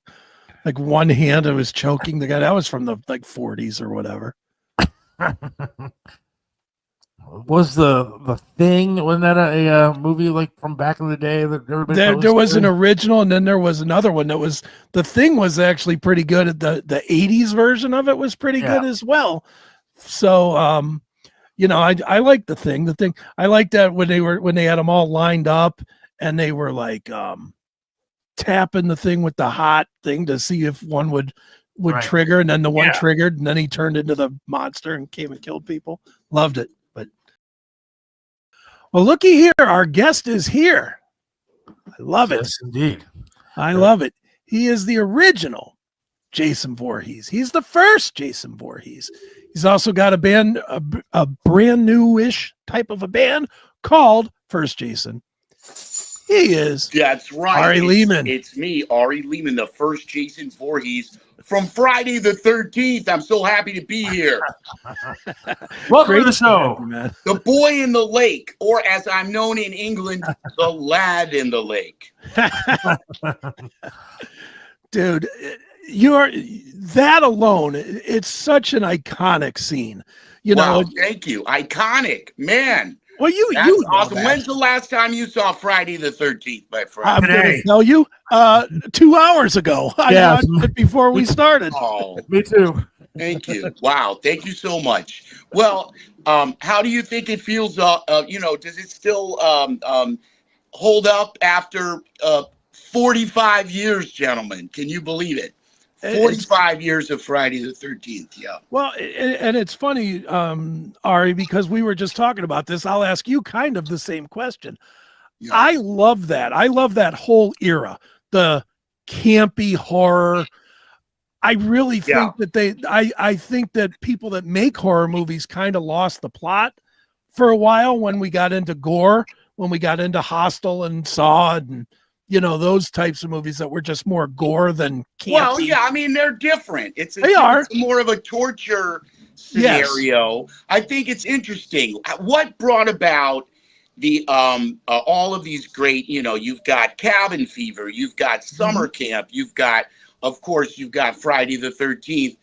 Like one hand that was choking the guy. That was from the 40s or whatever. Was the Thing? Wasn't that a movie like from back in the day that everybody? There was an original, and then there was another one that was The Thing was actually pretty good. The 80s version of it was pretty good as well. So I like The Thing. The Thing I like that when they had them all lined up and they were like tapping the thing with the hot thing to see if one would trigger, and then the one triggered, and then he turned into the monster and came and killed people. Loved it. But well, looky here, our guest is here. I love it. Yes, indeed. I love it. He is the original Jason Voorhees. He's the first Jason Voorhees. He's also got a band, a brand new-ish type of a band called First Jason. He is. That's right. Ari Lehman. It's me, Ari Lehman, the first Jason Voorhees from Friday the 13th. I'm so happy to be here. Welcome to the show. Man. The boy in the lake, or as I'm known in England, the lad in the lake. Dude, you're that alone. It's such an iconic scene. Wow, thank you. Iconic, man. Well, you awesome. When's the last time you saw Friday the 13th, my friend? I'm going to tell you 2 hours ago. I watched it before we started. Oh, me too. Thank you. Wow. Thank you so much. Well, how do you think it feels? Does it still hold up after 45 years, gentlemen? Can you believe it? 45 years of Friday the 13th. Yeah. Well, and it's funny, Ari, because we were just talking about this. I'll ask you kind of the same question. Yeah. I love that. I love that whole era, the campy horror. I really think that I think that people that make horror movies kind of lost the plot for a while when we got into gore, when we got into Hostel and Saw and those types of movies that were just more gore than campy. Well, yeah, I mean, they're different. It's more of a torture scenario. Yes. I think it's interesting. What brought about the all of these great, you've got Cabin Fever, you've got Summer Camp, you've got Friday the 13th,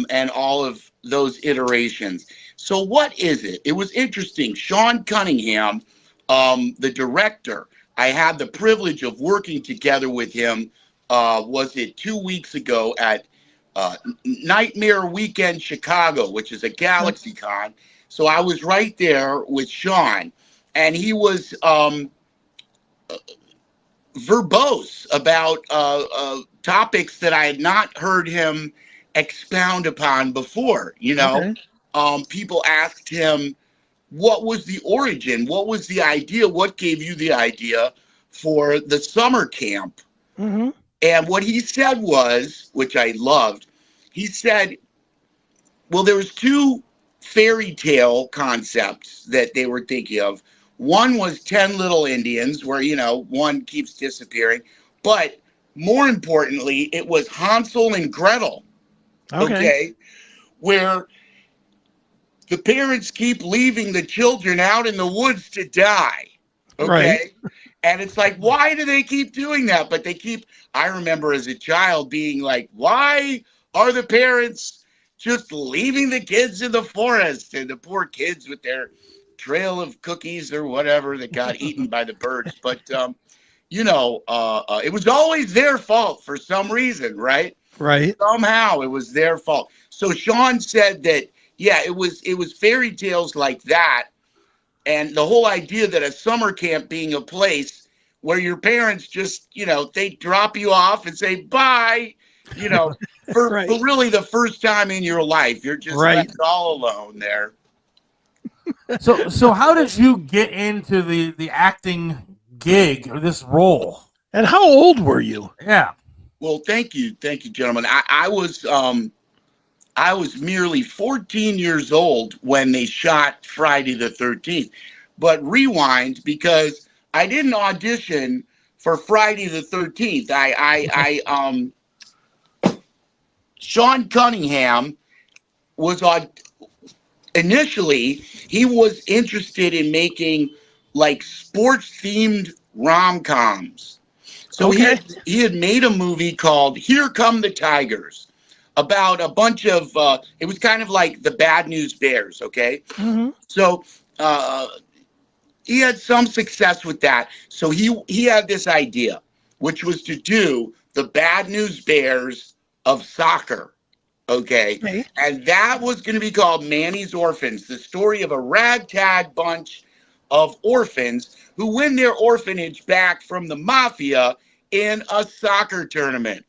and all of those iterations. So what is it? It was interesting. Sean Cunningham, the director, I had the privilege of working together with him, was it 2 weeks ago at Nightmare Weekend Chicago, which is a Galaxy Con. So I was right there with Sean, and he was verbose about topics that I had not heard him expound upon before. You know, people asked him, what was the origin? What was the idea? What gave you the idea for the summer camp? And what he said was, which I loved, he said, well, there was two fairy tale concepts that they were thinking of. One was 10 Little Indians, where, you know, one keeps disappearing. But more importantly, it was Hansel and Gretel, okay? Where the parents keep leaving the children out in the woods to die, okay? And it's like, why do they keep doing that? But they keep, I remember as a child being like, why are the parents just leaving the kids in the forest, and the poor kids with their trail of cookies or whatever that got eaten by the birds? But, you know, it was always their fault for some reason, right? Somehow it was their fault. So Sean said that, yeah, it was fairy tales like that. And the whole idea that a summer camp being a place where your parents just, you know, they drop you off and say bye, you know, for really the first time in your life, you're just left all alone there. So how did you get into the acting gig or this role? And how old were you? Yeah. Well, thank you, gentlemen. I was merely 14 years old when they shot Friday the 13th. But rewind, because I didn't audition for Friday the 13th. Sean Cunningham was on. Initially, he was interested in making like sports-themed rom-coms. So he had made a movie called Here Come the Tigers, about a bunch of, it was kind of like the Bad News Bears, okay? So he had some success with that. So he had this idea, which was to do the Bad News Bears of soccer, okay? And that was going to be called Manny's Orphans, the story of a ragtag bunch of orphans who win their orphanage back from the mafia in a soccer tournament.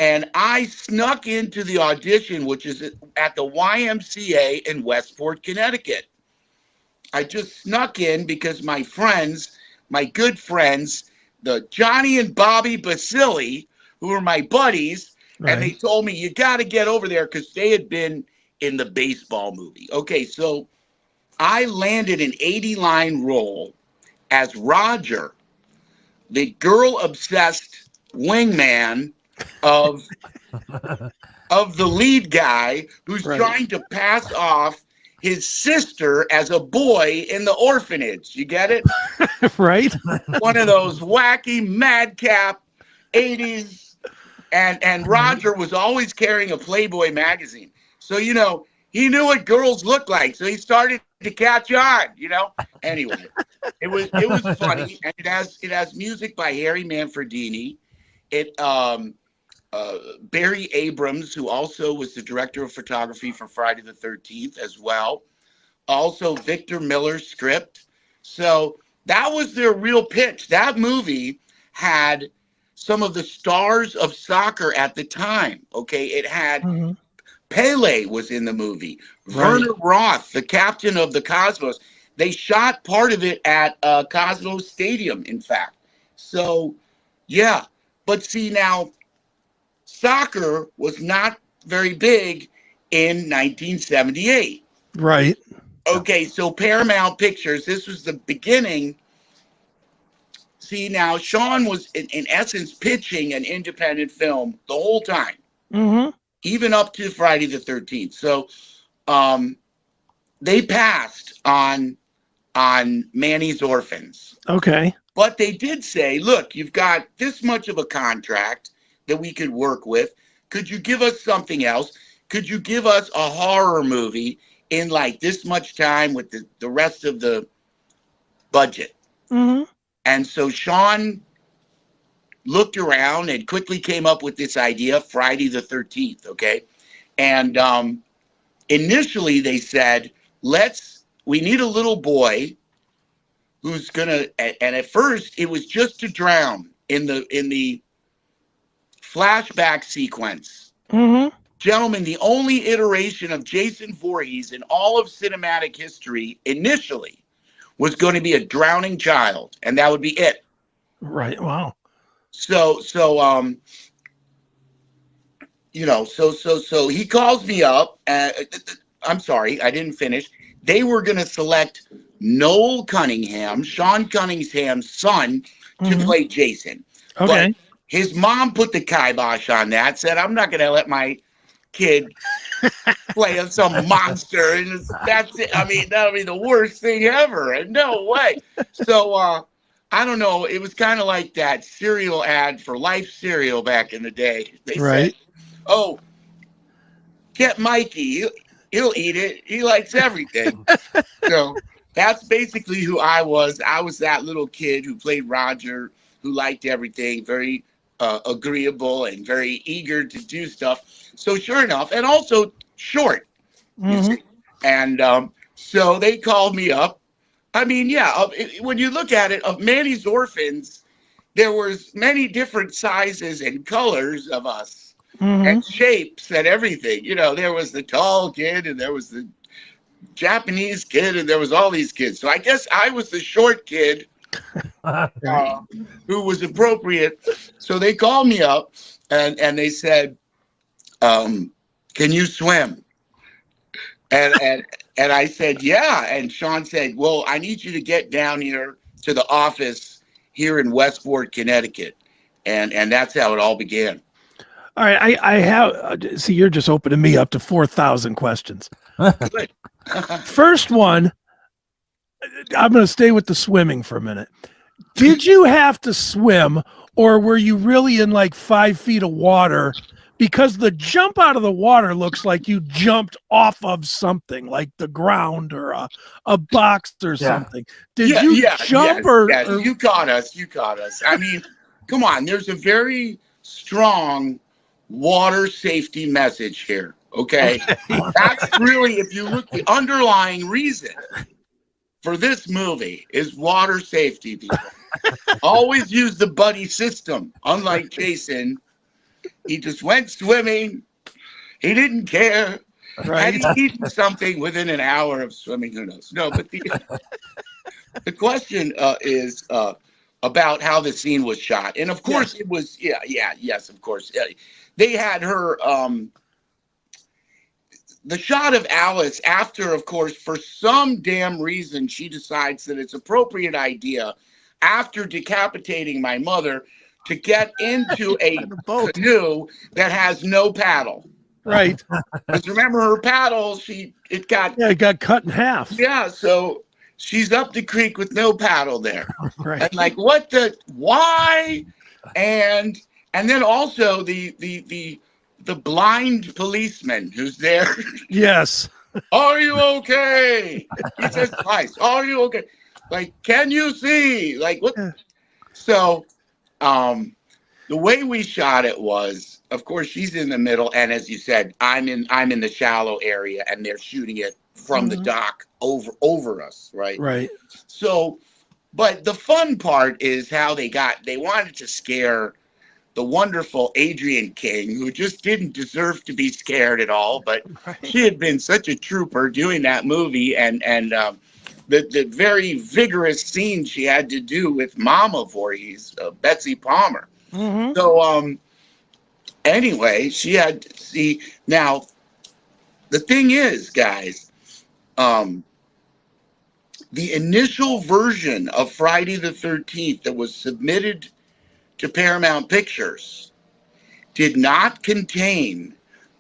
And I snuck into the audition, which is at the YMCA in Westport, Connecticut. I just snuck in because my friends, my good friends, the Johnny and Bobby Basili, who were my buddies, and they told me, you got to get over there, because they had been in the baseball movie. Okay, so I landed an 80-line role as Roger, the girl-obsessed wingman of the lead guy who's trying to pass off his sister as a boy in the orphanage. You get it? One of those wacky madcap 80s. And Roger was always carrying a Playboy magazine. So, you know, he knew what girls looked like. So he started to catch on, you know? Anyway, it was funny. And it has music by Harry Manfredini. Barry Abrams, who also was the director of photography for Friday the 13th as well. Also Victor Miller's script. So that was their real pitch. That movie had some of the stars of soccer at the time. Okay, it had Pele was in the movie. Werner Roth, the captain of the Cosmos. They shot part of it at Cosmos Stadium, in fact. So, yeah. But see, now, soccer was not very big in 1978. Okay, so Paramount Pictures, this was the beginning. See, now, Sean was, in essence, pitching an independent film the whole time, even up to Friday the 13th. So they passed on Manny's Orphans. But they did say, look, you've got this much of a contract that we could work with. Could you give us something else? Could you give us a horror movie in like this much time with the rest of the budget? And so Sean looked around and quickly came up with this idea, Friday the 13th, okay? And initially they said, we need a little boy who's gonna, and at first it was just to drown in the flashback sequence. Mm-hmm. Gentlemen, the only iteration of Jason Voorhees in all of cinematic history initially was going to be a drowning child, and that would be it. Right. Wow. So he calls me up. I'm sorry, I didn't finish. They were going to select Noel Cunningham, Sean Cunningham's son, to play Jason. Okay. But his mom put the kibosh on that, said, I'm not going to let my kid play some monster. And that's it. I mean, that would be the worst thing ever. And no way. So, I don't know. It was kind of like that cereal ad for Life cereal back in the day. They said, oh, get Mikey. He'll eat it. He likes everything. So that's basically who I was. I was that little kid who played Roger, who liked everything, very agreeable and very eager to do stuff. So sure enough, and also short. You see? And so they called me up. I mean, yeah, when you look at it, of Manny's Orphans, there was many different sizes and colors of us and shapes and everything. You know, there was the tall kid and there was the Japanese kid and there was all these kids. So I guess I was the short kid who was appropriate. So they called me up and they said, can you swim? And I said, yeah. And Sean said, well, I need you to get down here to the office here in Westport, Connecticut. And that's how it all began. All right. I have, see, you're just opening me up to 4,000 questions. First one, I'm going to stay with the swimming for a minute. Did you have to swim, or were you really in like 5 feet of water? Because the jump out of the water looks like you jumped off of something, like the ground or a box or something. Did you jump or you caught us? You caught us. I mean, come on. There's a very strong water safety message here. Okay, that's really, if you look, the underlying reason for this movie is water safety. People always use the buddy system. Unlike Jason. He just went swimming. He didn't care. Right. Had he eaten something within an hour of swimming? Who knows? No, but the question is about how the scene was shot. And of course it was, yes, of course. They had her, the shot of Alice after, of course, for some damn reason, she decides that it's appropriate idea after decapitating my mother to get into a canoe that has no paddle. Right. Because remember, her paddle, it got cut in half. Yeah, so she's up the creek with no paddle there. Right. And like, why? And then also the blind policeman who's there. Yes. Are you okay? He says twice, are you okay? Like, can you see? Like, what? So the way we shot it was, of course, she's in the middle, and as you said, I'm in the shallow area, and they're shooting it from the dock over us, right? Right. So, but the fun part is how they wanted to scare the wonderful Adrienne King, who just didn't deserve to be scared at all, but she had been such a trooper doing that movie, and the very vigorous scene she had to do with Mama Voorhees, Betsy Palmer. So anyway, she had to see. Now, the thing is, guys, the initial version of Friday the 13th that was submitted to Paramount Pictures did not contain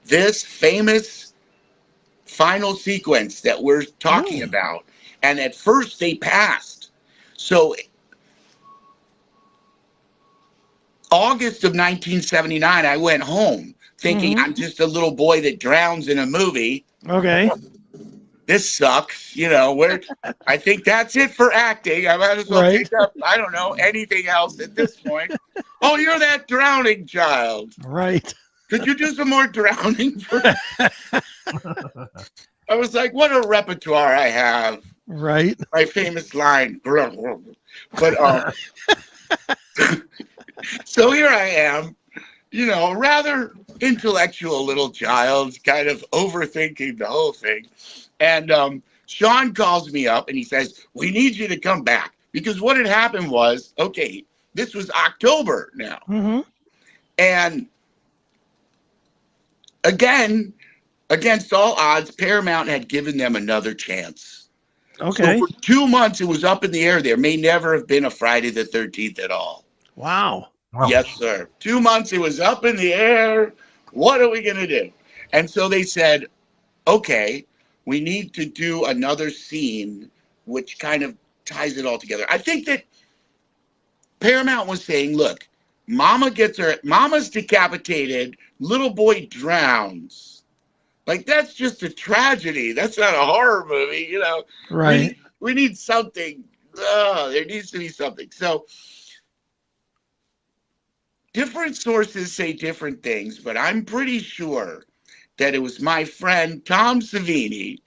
this famous final sequence that we're talking about. And at first they passed. So August of 1979, I went home thinking I'm just a little boy that drowns in a movie. Okay. this sucks. You know, I think that's it for acting. I might as well pick up, I don't know, anything else at this point. Oh, you're that drowning child. Right. Could you do some more drowning? I was like, what a repertoire I have. Right. My famous line. But so here I am, you know, a rather intellectual little child, kind of overthinking the whole thing. And Sean calls me up and he says, we need you to come back. Because what had happened was, okay, this was October now. Mm-hmm. And again, against all odds, Paramount had given them another chance. Okay. So for 2 months, it was up in the air. There may never have been a Friday the 13th at all. Wow. Yes, sir. 2 months, it was up in the air. What are we going to do? And so they said, okay, we need to do another scene, which kind of ties it all together. I think that Paramount was saying, look, mama's decapitated, little boy drowns. Like, that's just a tragedy. That's not a horror movie, you know. Right. We need something. There needs to be something. So different sources say different things, but I'm pretty sure that it was my friend Tom Savini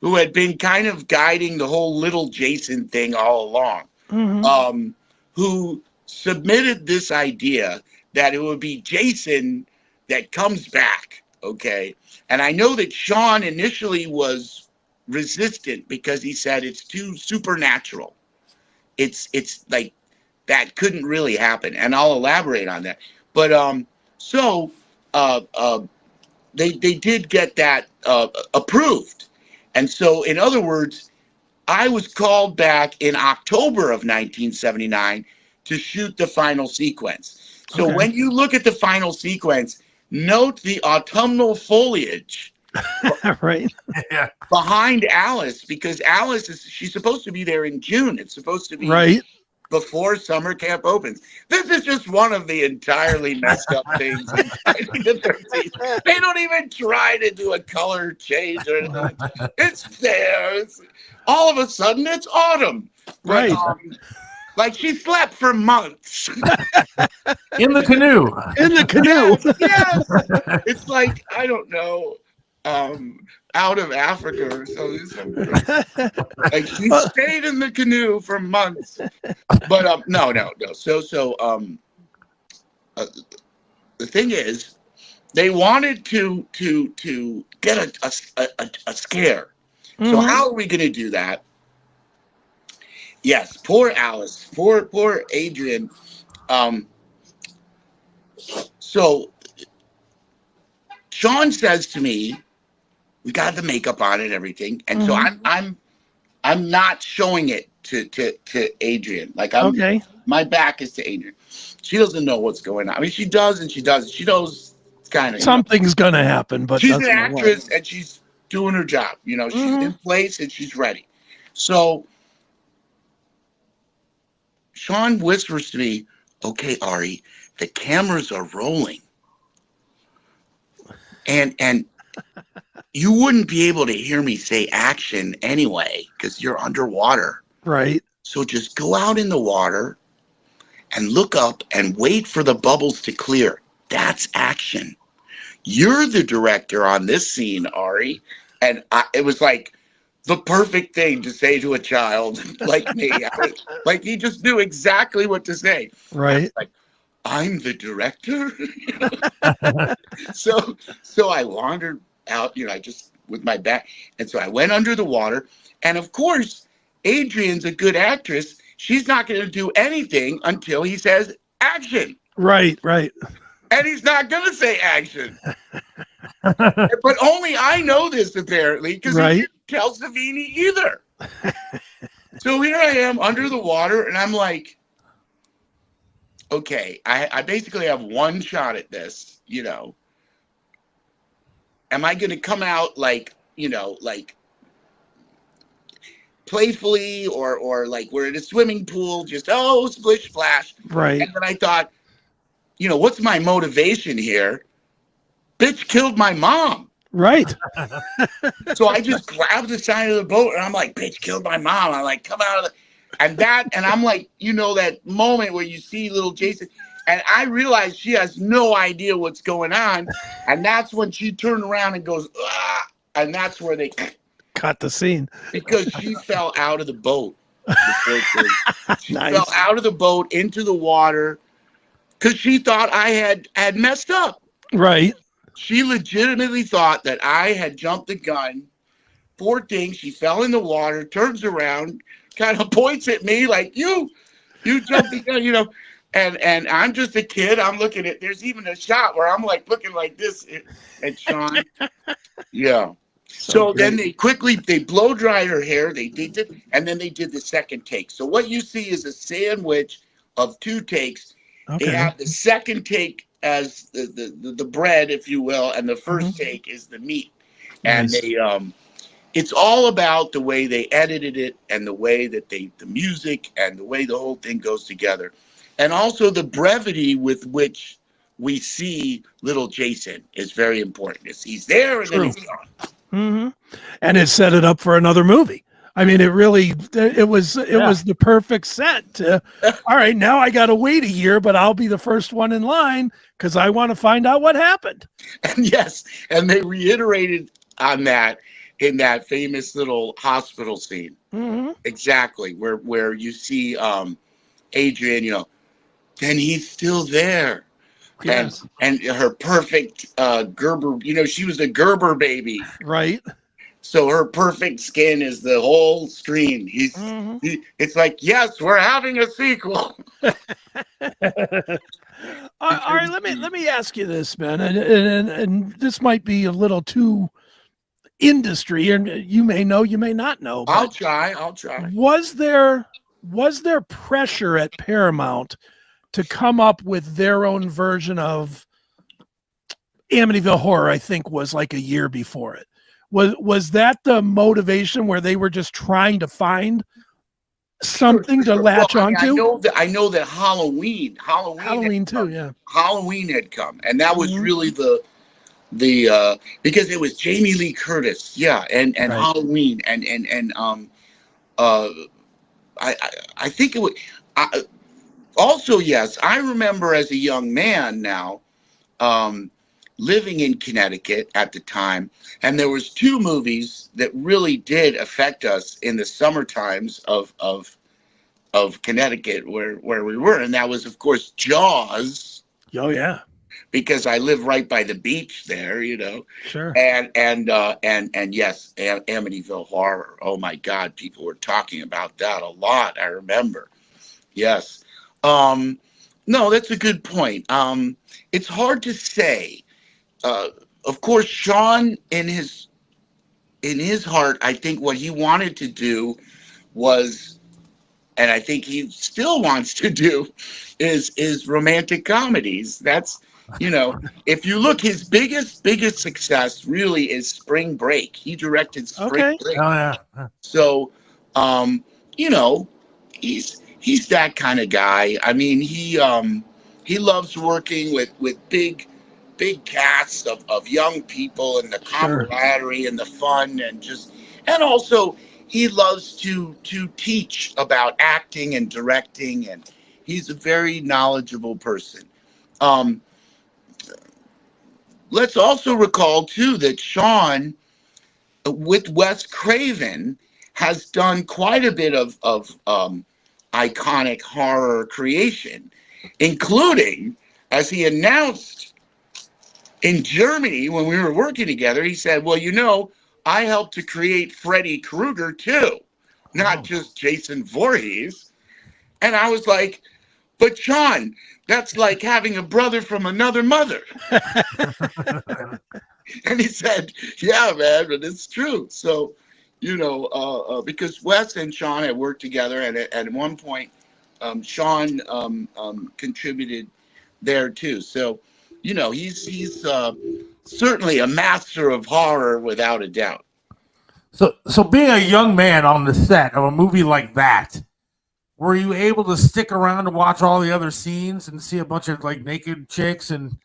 who had been kind of guiding the whole little Jason thing all along, who submitted this idea that it would be Jason that comes back, okay? And I know that Sean initially was resistant because he said it's too supernatural. It's like that couldn't really happen, and I'll elaborate on that. But they did get that approved, and so in other words, I was called back in October of 1979 to shoot the final sequence. So when you look at the final sequence, note the autumnal foliage right. Yeah. behind Alice, because she's supposed to be there in June. It's supposed to be before summer camp opens. This is just one of the entirely messed up things in Friday the 13th. They don't even try to do a color change or anything. It's there. All of a sudden, it's autumn. Right. Like she slept for months. In the canoe. In the canoe. Yes. It's like, I don't know, out of Africa or something. Like she stayed in the canoe for months. But no. So the thing is, they wanted to get a scare. So how are we going to do that? Yes, poor Alice, poor Adrian. So Sean says to me, we got the makeup on and everything, and so I'm not showing it to Adrian. Like my back is to Adrian. She doesn't know what's going on. I mean, she does and she doesn't. She knows kind of something's gonna happen, but she's an actress and she's doing her job. You know, she's in place and she's ready. So Sean whispers to me, okay, Ari, the cameras are rolling. And you wouldn't be able to hear me say action anyway, because you're underwater. Right. So just go out in the water and look up and wait for the bubbles to clear. That's action. You're the director on this scene, Ari. And it was like the perfect thing to say to a child like me. Like he just knew exactly what to say. Right. Like, I'm the director. So I wandered out, you know, I just with my back. And so I went under the water. And of course, Adrian's a good actress. She's not going to do anything until he says action. Right. And he's not going to say action. But only I know this, apparently, because he didn't tell Savini either. So here I am under the water, and I'm like, okay, I basically have one shot at this, you know. Am I going to come out like, you know, like playfully or like we're in a swimming pool, just, oh, splish, splash. Right. And then I thought, you know, what's my motivation here? Bitch killed my mom. Right. So I just grabbed the side of the boat and I'm like, bitch killed my mom. I'm like, come out of the and I'm like, that moment where you see little Jason, and I realize she has no idea what's going on. And that's when she turned around and goes, ah, and that's where they cut the scene. Because she fell out of the boat. She Nice. fell out of the boat into the water because she thought I had messed up. Right. She legitimately thought that I had jumped the gun. Poor thing, she fell in the water, turns around, kind of points at me like, you jumped the gun, and I'm just a kid. I'm looking at, there's even a shot where I'm like looking like this at Sean. Yeah. So then they blow dried her hair. They did it, and then they did the second take. So what you see is a sandwich of 2 takes. Okay. They have the second take as the bread, if you will, and the first take is the meat. And Nice. they it's all about the way they edited it and the way that the music and the way the whole thing goes together. And also the brevity with which we see little Jason is very important. He's there and then he's gone. And it set it up for another movie. I mean, it was the perfect set. All right, now I got to wait a year, but I'll be the first one in line because I want to find out what happened. And yes, and they reiterated on that in that famous little hospital scene. Exactly, where you see Adrian, then he's still there. Yes. And her perfect Gerber, she was a Gerber baby. Right. So her perfect skin is the whole screen. It's like, yes, we're having a sequel. All right, let me ask you this, man, and this might be a little too industry, and you may know, you may not know. I'll try. Was there pressure at Paramount to come up with their own version of Amityville Horror? I think was like a year before it. Was that the motivation where they were just trying to find something to latch onto? I know that Halloween too, yeah. Halloween had come, and that was really the because it was Jamie Lee Curtis, and right. Halloween, and I think it was. Also, yes, I remember as a young man now, living in Connecticut at the time, and there was 2 movies that really did affect us in the summer times of Connecticut where we were, and that was, of course, Jaws. Oh yeah, because I live right by the beach there, Sure. And yes, Amityville Horror. Oh my God, people were talking about that a lot. I remember. Yes. No, that's a good point. It's hard to say. Of course, Sean, in his heart, I think what he wanted to do was, and I think he still wants to do, is romantic comedies. That's, if you look, his biggest success really is Spring Break. He directed Spring Break. Oh yeah. So, he's that kind of guy. I mean, he loves working with big casts of young people and the camaraderie and the fun and also he loves to teach about acting and directing, and he's a very knowledgeable person. Let's also recall too that Sean, with Wes Craven, has done quite a bit of iconic horror creation, including, as he announced in Germany when we were working together, he said, well, I helped to create Freddy Krueger too, not just Jason Voorhees. And I was like, but Sean, that's like having a brother from another mother. And he said, yeah, man, but it's true. So, because Wes and Sean had worked together, and at one point, Sean contributed there too. So, he's certainly a master of horror without a doubt. So being a young man on the set of a movie like that, were you able to stick around to watch all the other scenes and see a bunch of like naked chicks and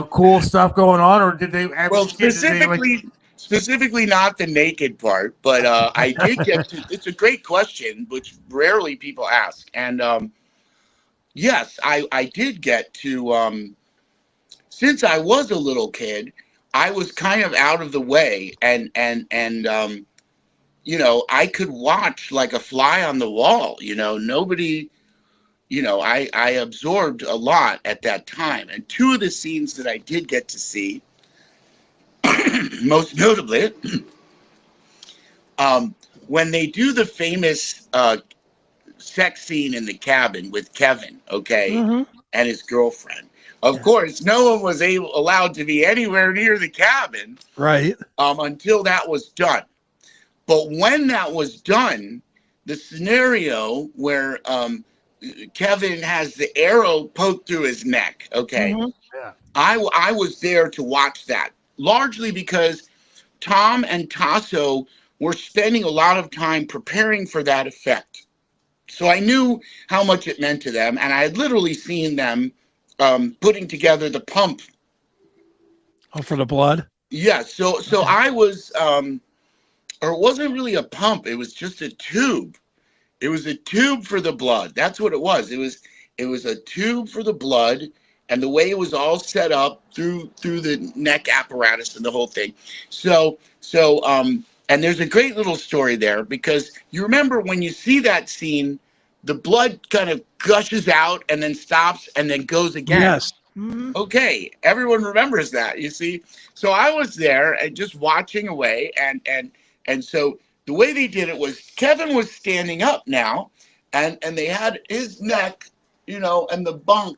cool stuff going on, or did they? Well, specifically not the naked part, but I did get to. It's a great question, which rarely people ask, and yes, I did get to. Since I was a little kid, I was kind of out of the way, and I could watch like a fly on the wall. Nobody. I absorbed a lot at that time, and two of the scenes that I did get to see. Most notably, when they do the famous sex scene in the cabin with Kevin, and his girlfriend. Of course, no one was allowed to be anywhere near the cabin, right? Until that was done. But when that was done, the scenario where Kevin has the arrow poked through his neck, Yeah. I was there to watch that. Largely because Tom and Tasso were spending a lot of time preparing for that effect. So I knew how much it meant to them, and I had literally seen them putting together the pump. Oh, for the blood? Yeah, so I was, or it wasn't really a pump, it was just a tube. It was a tube for the blood. That's what it was. It was a tube for the blood. And the way it was all set up through the neck apparatus and the whole thing. So and there's a great little story there, because you remember when you see that scene, the blood kind of gushes out and then stops and then goes again. Yes. Okay, everyone remembers that, you see. So I was there and just watching away, and so the way they did it was Kevin was standing up now, and they had his neck, and the bunk.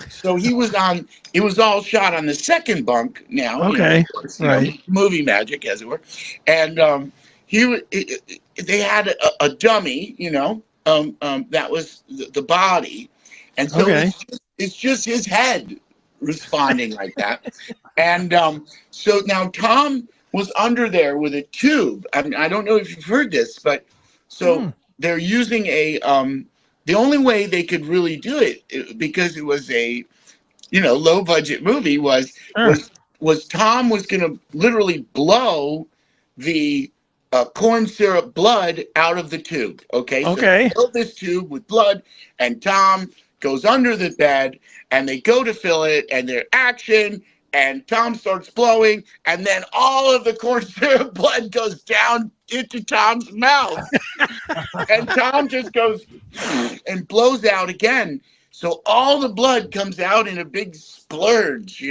So he was on. It was all shot on the second bunk now. Okay, right. Movie magic, as it were. And they had a dummy. That was the body, and so it's just his head responding like that. And so now Tom was under there with a tube. I mean, I don't know if you've heard this, but so they're using a. The only way they could really do it, because it was a, low budget movie, was Tom was going to literally blow the corn syrup blood out of the tube. Okay. So they fill this tube with blood, and Tom goes under the bed, and they go to fill it, and their action, and Tom starts blowing, and then all of the corn syrup blood goes down into Tom's mouth. And Tom just goes and blows out again. So all the blood comes out in a big splurge,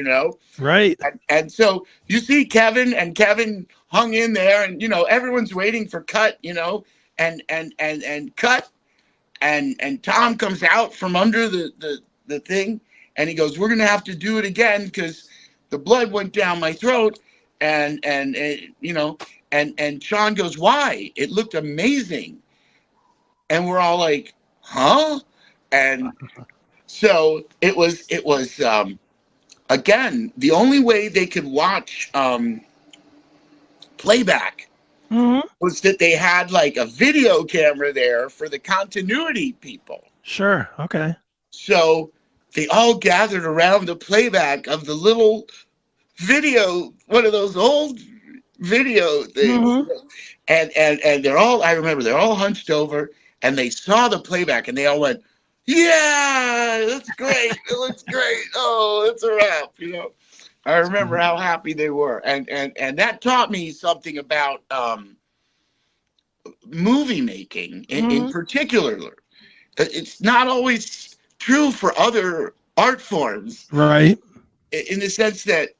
Right. And so you see Kevin hung in there, and, everyone's waiting for cut, and cut. And Tom comes out from under the thing, and he goes, "We're going to have to do it again because the blood went down my throat." And Sean goes, "Why? It looked amazing." And we're all like, "Huh?" And so it was again, the only way they could watch playback was that they had like a video camera there for the continuity people. Sure. Okay. So they all gathered around the playback of the little video, one of those old video things. And they're all, I remember they're all hunched over, and they saw the playback, and they all went, "Yeah, that's great. It looks great. Oh, it's a wrap." I remember how happy they were. And that taught me something about movie making in particular. It's not always true for other art forms. Right. In the sense that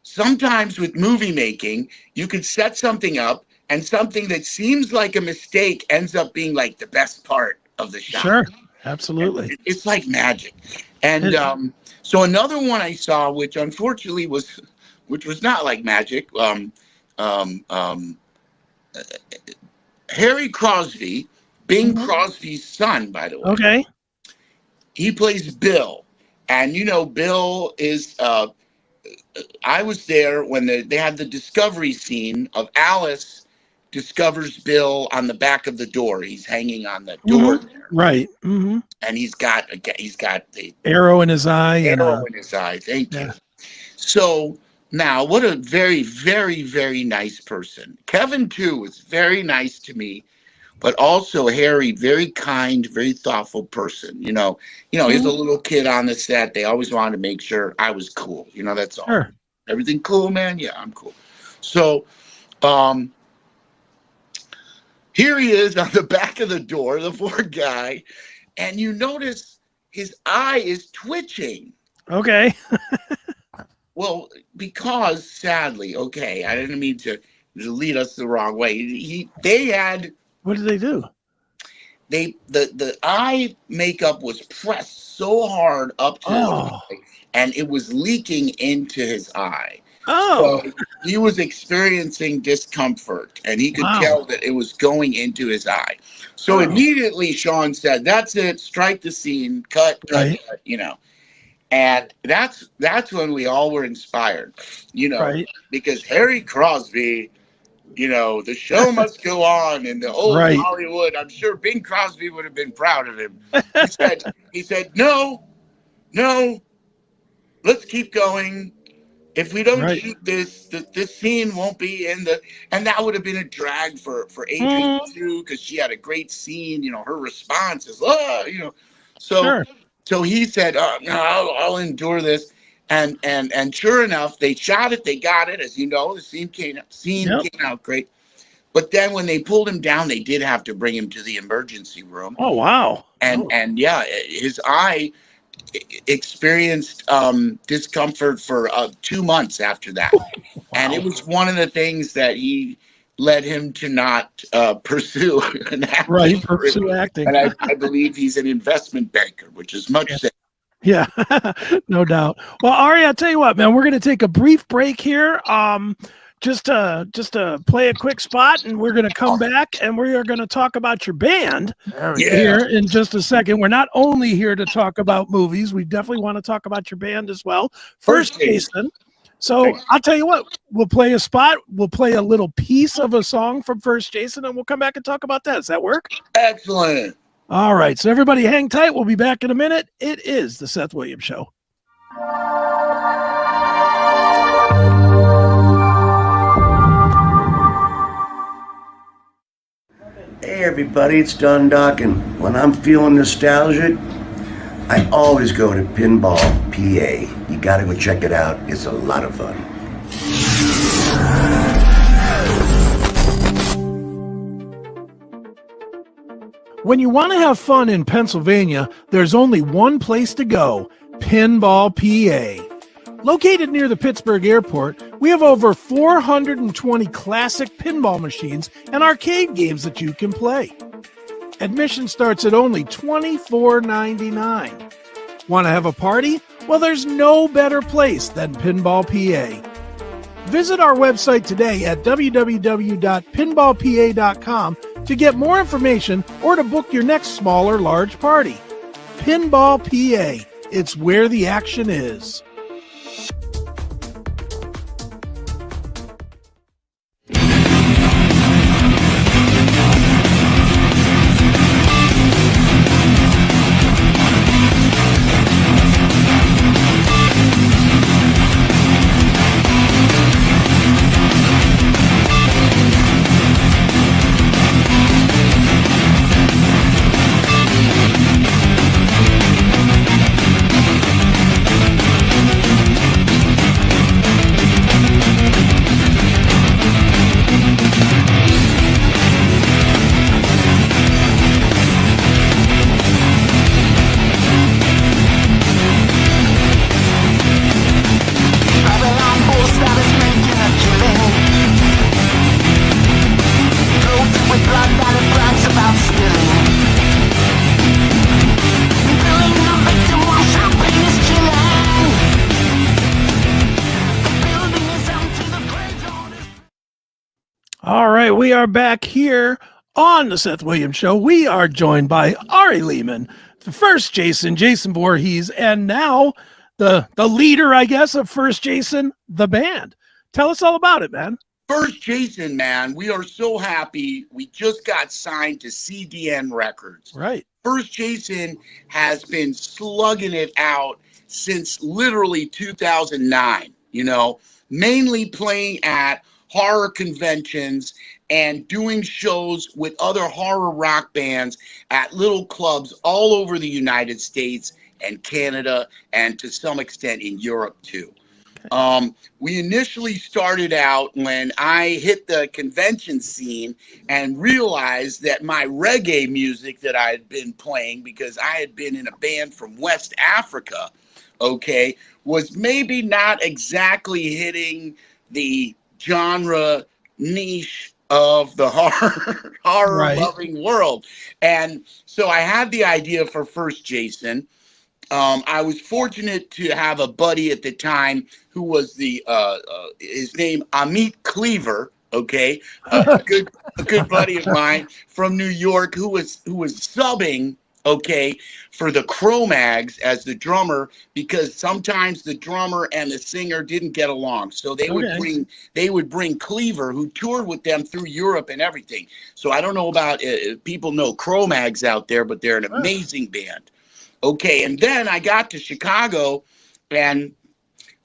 sometimes with movie making, you could set something up, and something that seems like a mistake ends up being like the best part of the shot. Sure, absolutely. It's like magic. And so another one I saw, which unfortunately was not like magic. Harry Crosby, Bing Crosby's son, by the way. Okay. He plays Bill, and Bill is. I was there when they had the discovery scene of Alice discovers Bill on the back of the door. He's hanging on the door there. Right. And he's got the arrow in his eye. Arrow in his eye. Thank you. So now, what a very, very, very nice person. Kevin too was very nice to me, but also Harry, very kind, very thoughtful person. He's a little kid on the set. They always wanted to make sure I was cool. That's all. Sure. Everything cool, man? Yeah, I'm cool. So, here he is on the back of the door, the poor guy, and you notice his eye is twitching. Okay. Well, because sadly, I didn't mean to lead us the wrong way. They had. What did they do? The eye makeup was pressed so hard up to his eye, and it was leaking into his eye. So he was experiencing discomfort, and he could tell that it was going into his eye. So immediately Sean said, "That's it. Strike the scene. Cut. And that's when we all were inspired, because Harry Crosby, the show must go on in the old Hollywood. I'm sure Bing Crosby would have been proud of him. He said, no, let's keep going. If we don't shoot this scene won't be in and that would have been a drag for Adrian too, because she had a great scene. Her response is, So he said, I'll endure this. And sure enough, they shot it. They got it. As you know, the scene came out great. But then when they pulled him down, they did have to bring him to the emergency room. Oh, wow. And yeah, his eye experienced discomfort for 2 months after that. Wow. And it was one of the things that led him to not pursue an acting. Pursue acting. And I believe he's an investment banker, which is much safer. Yeah, no doubt. Well, Ari, I'll tell you what, man, we're going to take a brief break here. Just to play a quick spot, and we're going to come back and we are going to talk about your band here in just a second. We're not only here to talk about movies, we definitely want to talk about your band as well. First Jason. So I'll tell you what, we'll play a spot. We'll play a little piece of a song from First Jason, and we'll come back and talk about that. Does that work? Excellent. All right. So everybody hang tight. We'll be back in a minute. It is the Seth Williams Show. Hey everybody, it's Don Doc, and when I'm feeling nostalgic, I always go to Pinball PA. You gotta go check it out. It's a lot of fun. When you want to have fun in Pennsylvania, there's only one place to go, Pinball PA. Located near the Pittsburgh airport, we have over 420 classic pinball machines and arcade games that you can play. Admission starts at only $24.99. Want to have a party? Well, there's no better place than Pinball PA. Visit our website today at www.pinballpa.com to get more information or to book your next small or large party. Pinball PA, it's where the action is. We are back here on the Seth Williams Show. We are joined by Ari Lehman, the first Jason Voorhees, and now the leader, I guess, of First Jason, the band. Tell us all about it, man. First Jason, man, we are so happy. We just got signed to CDN Records. Right. First Jason has been slugging it out since literally 2009, you know, mainly playing at horror conventions and doing shows with other horror rock bands at little clubs all over the United States and Canada, and to some extent in Europe too. We initially started out when I hit the convention scene and realized that my reggae music that I had been playing, because I had been in a band from West Africa, okay, was maybe not exactly hitting the genre niche of the horror loving world. And so I had the idea for First Jason. I was fortunate to have a buddy at the time who was his name Amit Cleaver, okay, a good buddy of mine from New York who was subbing, okay, for the Cro-Mags as the drummer, because sometimes the drummer and the singer didn't get along, so they would bring Cleaver, who toured with them through Europe and everything. So I don't know about people know Cro-Mags out there, but they're an amazing band. Okay, and then I got to Chicago, and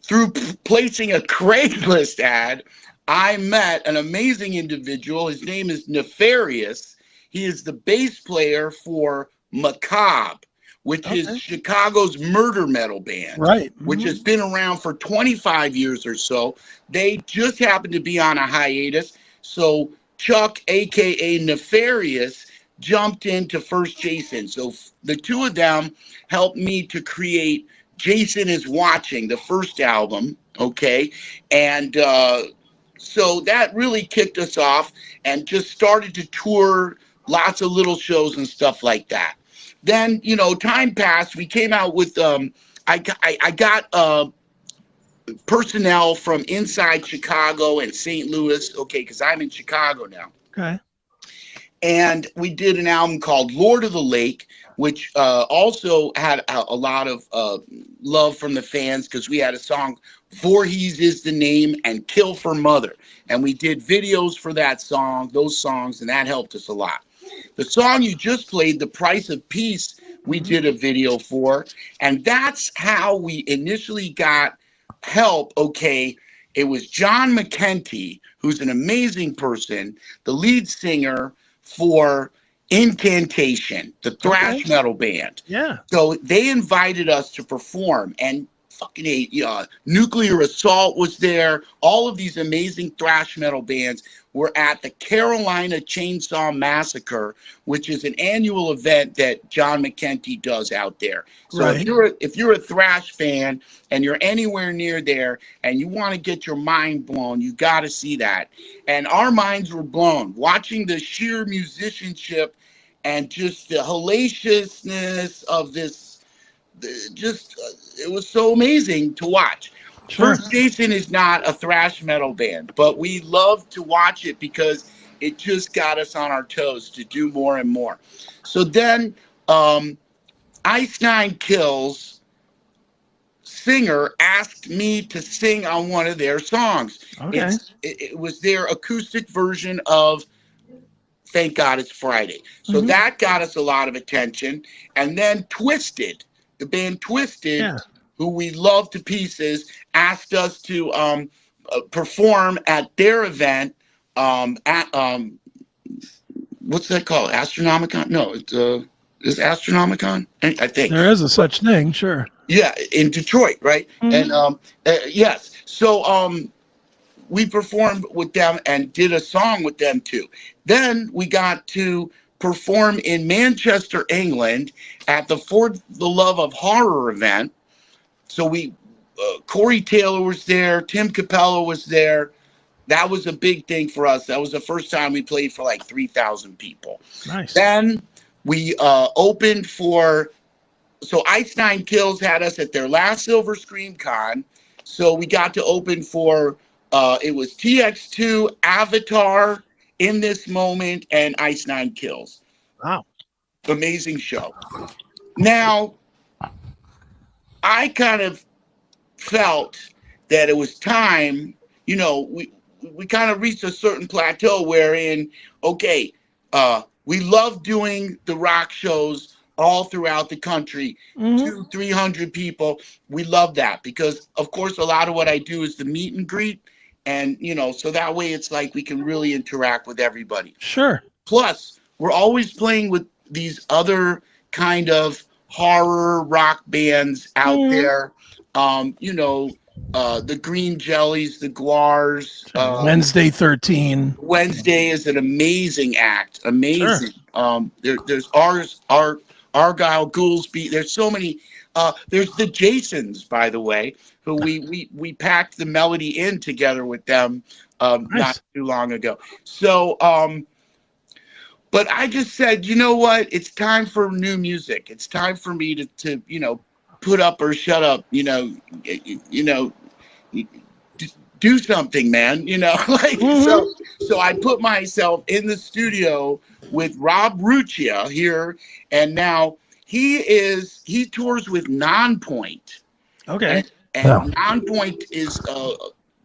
through placing a Craigslist ad, I met an amazing individual. His name is Nefarious. He is the bass player for Macabre, which is Chicago's murder metal band, which has been around for 25 years or so. They just happened to be on a hiatus, so Chuck, a.k.a. Nefarious, jumped into First Jason. So the two of them helped me to create Jason Is Watching, the first album, okay? And so that really kicked us off and just started to tour lots of little shows and stuff like that. Then, you know, time passed. We came out with, I got personnel from inside Chicago and St. Louis, okay, because I'm in Chicago now. Okay. And we did an album called Lord of the Lake, which also had a lot of love from the fans, because we had a song, Voorhees is the Name and Kill for Mother. And we did videos for that song, those songs, and that helped us a lot. The song you just played, The Price of Peace, we did a video for. And that's how we initially got help, okay? It was John McKenty, who's an amazing person, the lead singer for Incantation, the thrash metal band. Yeah. So they invited us to perform, and fucking Nuclear Assault was there. All of these amazing thrash metal bands were at the Carolina Chainsaw Massacre, which is an annual event that John McKenty does out there. So if you're a thrash fan and you're anywhere near there and you want to get your mind blown, you got to see that. And our minds were blown watching the sheer musicianship and just the hellaciousness of this. It was so amazing to watch. Sure. First Jason is not a thrash metal band, but we love to watch it because it just got us on our toes to do more and more. So then Ice Nine Kills singer asked me to sing on one of their songs. Okay. It was their acoustic version of Thank God It's Friday. So that got us a lot of attention. And then Twisted, the band Twisted, who we love to pieces, asked us to perform at their event at what's that called? Astronomicon? No, it's is Astronomicon? I think there is a such thing. Sure. Yeah, in Detroit, right? And yes, so we performed with them and did a song with them too. Then we got to perform in Manchester, England at the For the Love of Horror event. So Corey Taylor was there, Tim Capello was there. That was a big thing for us. That was the first time we played for like 3,000 people. Nice. Then we opened for, so Ice Nine Kills had us at their last Silver Scream Con. So we got to open for, it was TX2, Avatar, In This Moment, and Ice Nine Kills. Wow. Amazing show. Now, I kind of felt that it was time, you know, we kind of reached a certain plateau wherein, okay, we love doing the rock shows all throughout the country, 200-300 people. We love that because, of course, a lot of what I do is the meet and greet. And, so that way it's like we can really interact with everybody. Sure. Plus, we're always playing with these other kind of horror rock bands out there. The Green Jellies, the Guars. Wednesday 13. Wednesday is an amazing act. Amazing. Sure. There's Argyle Goolsby. There's so many. There's the Jasons, by the way, who we packed the melody in together with them nice. Not too long ago. So, but I just said, you know what? It's time for new music. It's time for me to put up or shut up. Do something, man. So I put myself in the studio with Rob Ruccia here, and now he tours with Nonpoint. Okay. And Nonpoint is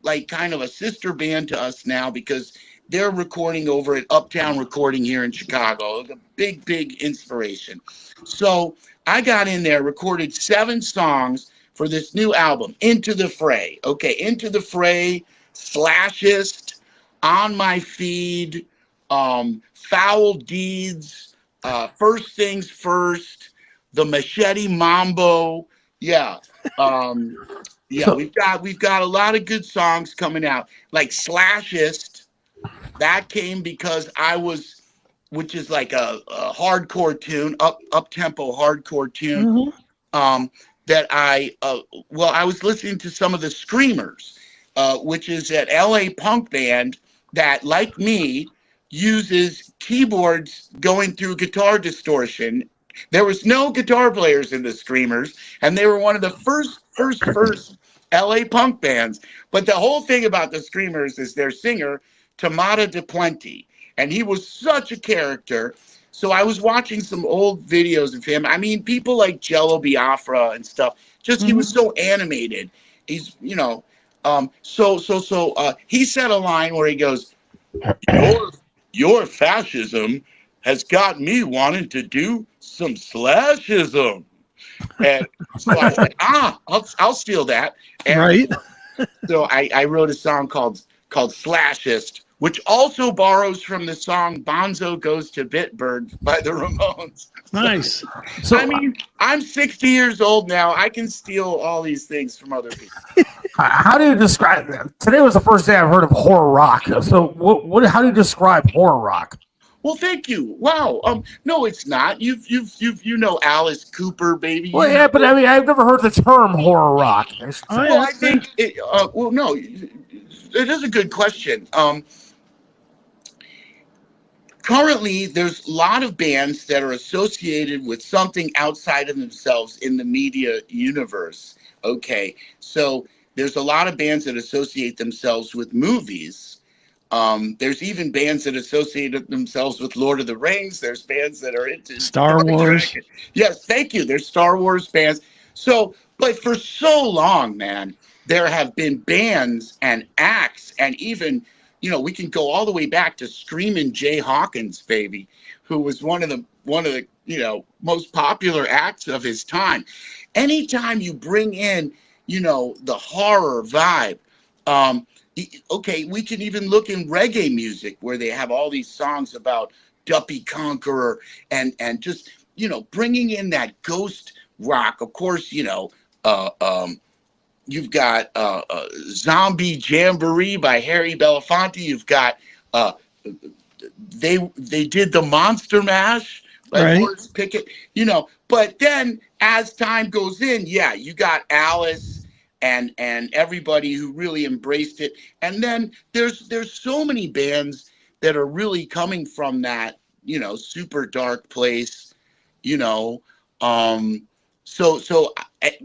like kind of a sister band to us now because they're recording over at Uptown Recording here in Chicago. A big inspiration. So I got in there, recorded 7 songs for this new album, Into the Fray. Okay, Into the Fray, Slashist, On My Feed, Foul Deeds, First Things First, The Machete Mambo. Yeah. We've got a lot of good songs coming out. Like Slashist, that came because which is like a hardcore tune, up-tempo hardcore tune. That I was listening to some of the Screamers, which is an LA punk band that, like me, uses keyboards going through guitar distortion. There was no guitar players in the Screamers, and they were one of the first LA punk bands. But the whole thing about the Screamers is their singer, Tamata DePlenty, and he was such a character. So I was watching some old videos of him. I mean, people like Jello Biafra and stuff. Just he was so animated. He's, so he said a line where he goes, "Your fascism has got me wanting to do some slashism." And so I said, I'll steal that. And right. So I wrote a song called Slashist, which also borrows from the song Bonzo Goes to Bitburg by the Ramones. Nice. So, I mean, I'm 60 years old now. I can steal all these things from other people. How do you describe that? Today was the first day I've heard of horror rock. So how do you describe horror rock? Well, thank you. Wow. No, it's not. You know Alice Cooper, baby. Well, yeah, but I mean, I've never heard the term horror rock. I think it. No, it is a good question. Currently, there's a lot of bands that are associated with something outside of themselves in the media universe. Okay, so there's a lot of bands that associate themselves with movies. There's even bands that associate themselves with Lord of the Rings. There's bands that are into Star Wars. Yes, thank you. There's Star Wars bands. So, but for so long, man, there have been bands and acts, and even, we can go all the way back to Screamin' Jay Hawkins, baby, who was one of the most popular acts of his time. Anytime you bring in, the horror vibe, okay, we can even look in reggae music where they have all these songs about Duppy Conqueror and just, bringing in that ghost rock. Of course, you've got Zombie Jamboree by Harry Belafonte. You've got they did the Monster Mash by Horace Pickett. But then as time goes in, you got Alice and everybody who really embraced it. And then there's so many bands that are really coming from that, super dark place,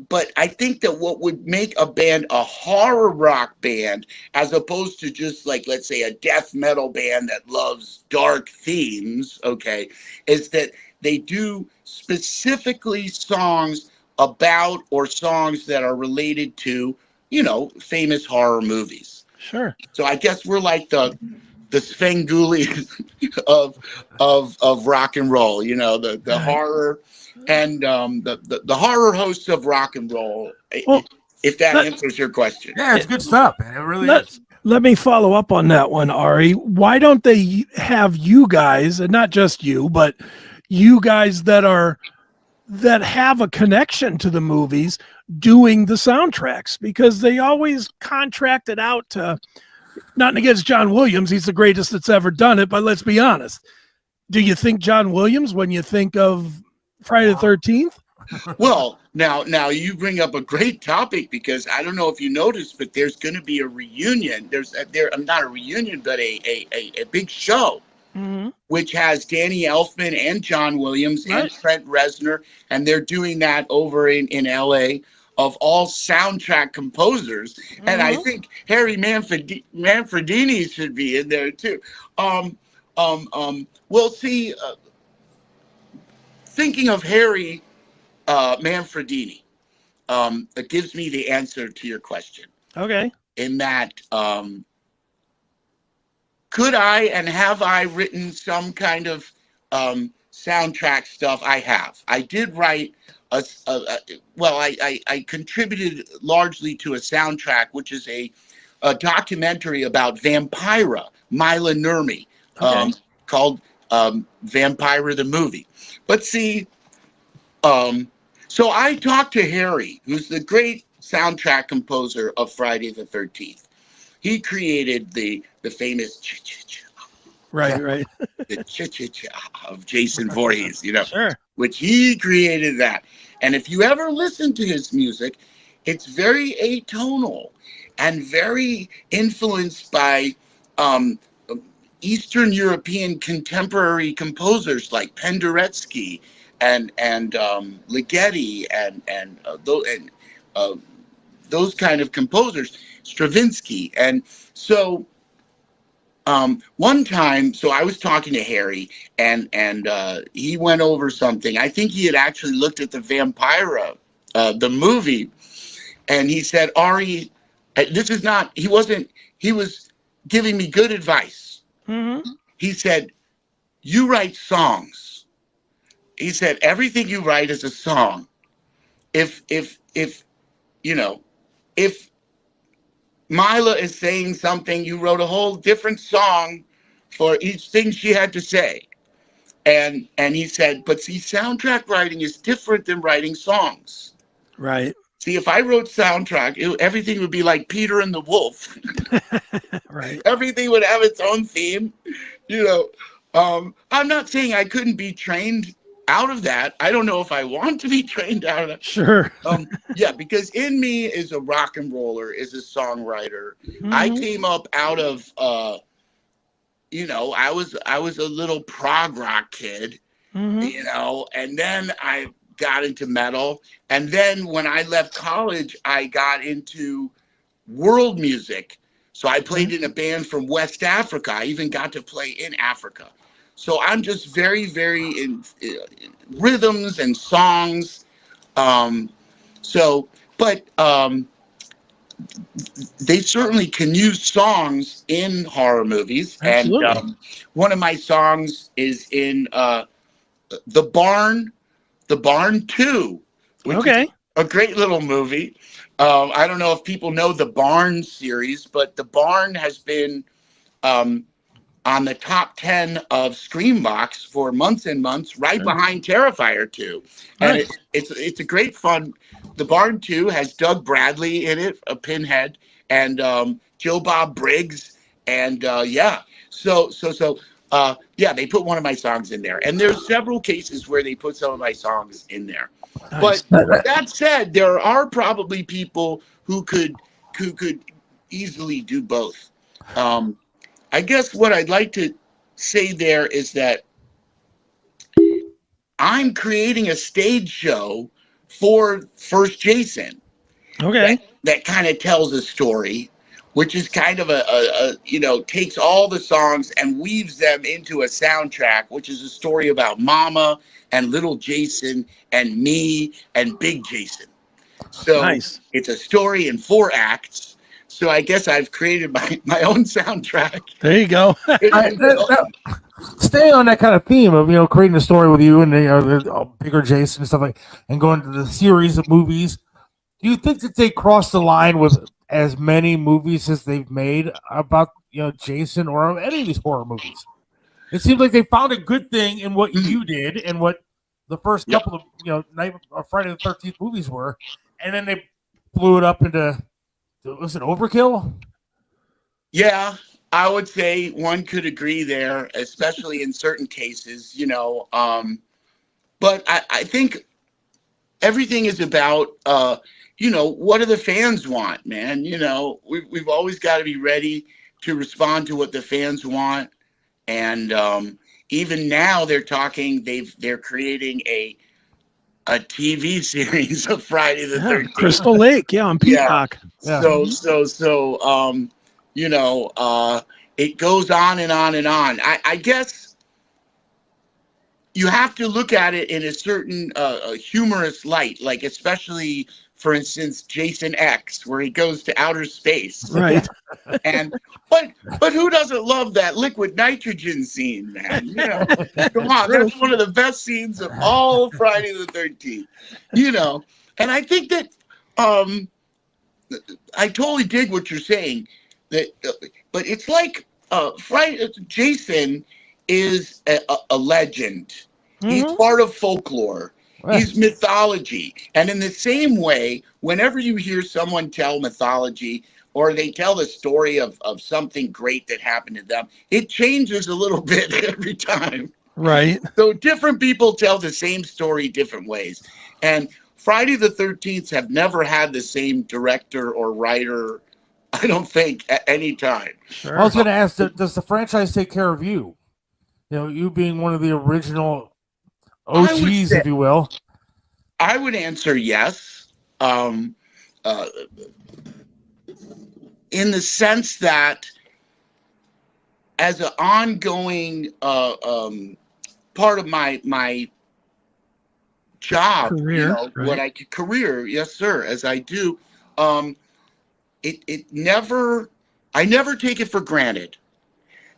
but I think that what would make a band a horror rock band, as opposed to just like, let's say, a death metal band that loves dark themes, okay, is that they do specifically songs about or songs that are related to, famous horror movies. Sure. So I guess we're like the Svengoolie of rock and roll, you know, the horror and the horror hosts of rock and roll. Well, if that answers your question. Yeah, it's good stuff, man. It really is. Let me follow up on that one, Ari. Why don't they have you guys, and not just you, but you guys that have a connection to the movies doing the soundtracks? Because they always contract it out to, nothing against John Williams, he's the greatest that's ever done it, but let's be honest. Do you think John Williams when you think of Friday the 13th? Well, now you bring up a great topic, because I don't know if you noticed, but there's going to be a reunion. Not a reunion, but a big show, which has Danny Elfman and John Williams and Trent Reznor, and they're doing that over in LA, of all soundtrack composers, and I think Harry Manfredini should be in there too. We'll see. Thinking of Harry Manfredini, it gives me the answer to your question. Okay. In that, could I and have I written some kind of soundtrack stuff? I have. I did write I contributed largely to a soundtrack, which is a documentary about Vampira, Mila Nurmi, called Vampira the Movie. But see, so I talked to Harry, who's the great soundtrack composer of Friday the 13th. He created the famous Right. the cha-cha-cha of Jason Voorhees, you know, Sure. which he created that. And if you ever listen to his music, it's very atonal and very influenced by Eastern European contemporary composers like Penderecki and Ligeti and those kind of composers, Stravinsky. And so one time, so I was talking to Harry, and he went over something. I think he had actually looked at the Vampira, the movie, and he said, Ari, he was giving me good advice. He said, you write songs. He said, everything you write is a song. If Mila is saying something, you wrote a whole different song for each thing she had to say. And he said, but see, soundtrack writing is different than writing songs. Right. See, if I wrote soundtrack, everything would be like Peter and the Wolf. Right. Everything would have its own theme. You know, I'm not saying I couldn't be trained out of that. I don't know if I want to be trained out of that. Sure. Yeah, because in me is a rock and roller, is a songwriter. I came up out of, I was a little prog rock kid, you know, and then I got into metal. And then when I left college, I got into world music. So I played in a band from West Africa. I even got to play in Africa. So I'm just very, very in rhythms and songs. They certainly can use songs in horror movies. Absolutely. And one of my songs is in The Barn 2, which is a great little movie. I don't know if people know the Barn series, but the Barn has been on the top 10 of Screambox for months and months, right behind Terrifier 2. And it's a great fun. The Barn 2 has Doug Bradley in it, a Pinhead, and Joe Bob Briggs. And So they put one of my songs in there. And there's several cases where they put some of my songs in there. Nice. But that said, there are probably people who could easily do both. I guess what I'd like to say there is that I'm creating a stage show for First Jason. Okay. That kind of tells a story, which is kind of takes all the songs and weaves them into a soundtrack, which is a story about Mama and little Jason and me and Big Jason. So It's a story in 4 acts. So I guess I've created my own soundtrack. There you go. Stay on that kind of theme of creating a story with you and the bigger Jason and stuff like, and going to the series of movies. Do you think that they crossed the line with as many movies as they've made about Jason or any of these horror movies? It seems like they found a good thing in what you did and what the first couple of Friday the 13th movies were, and then they blew it up into, was it overkill? Yeah, I would say one could agree there, especially in certain cases, but I think everything is about what do the fans want, man? We've always got to be ready to respond to what the fans want. And even now they're creating a TV series of Friday the 13th. Crystal Lake, on Peacock. Yeah. So it goes on and on and on. I guess you have to look at it in a certain humorous light, like especially, for instance, Jason X, where he goes to outer space. Right. But who doesn't love that liquid nitrogen scene, man? Come on, that's one of the best scenes of all Friday the 13th. And I think that I totally dig what you're saying. But it's like Jason is a legend. Mm-hmm. He's part of folklore. He's mythology. And in the same way, whenever you hear someone tell mythology or they tell the story of something great that happened to them, it changes a little bit every time. Right. So different people tell the same story different ways. And Friday the 13th have never had the same director or writer, I don't think, at any time. Sure. I was going to ask, does the franchise take care of you? You being one of the original OGs, if you will. I would answer yes. In the sense that as an ongoing part of my job, career, what I could career, yes, sir, as I do, I never take it for granted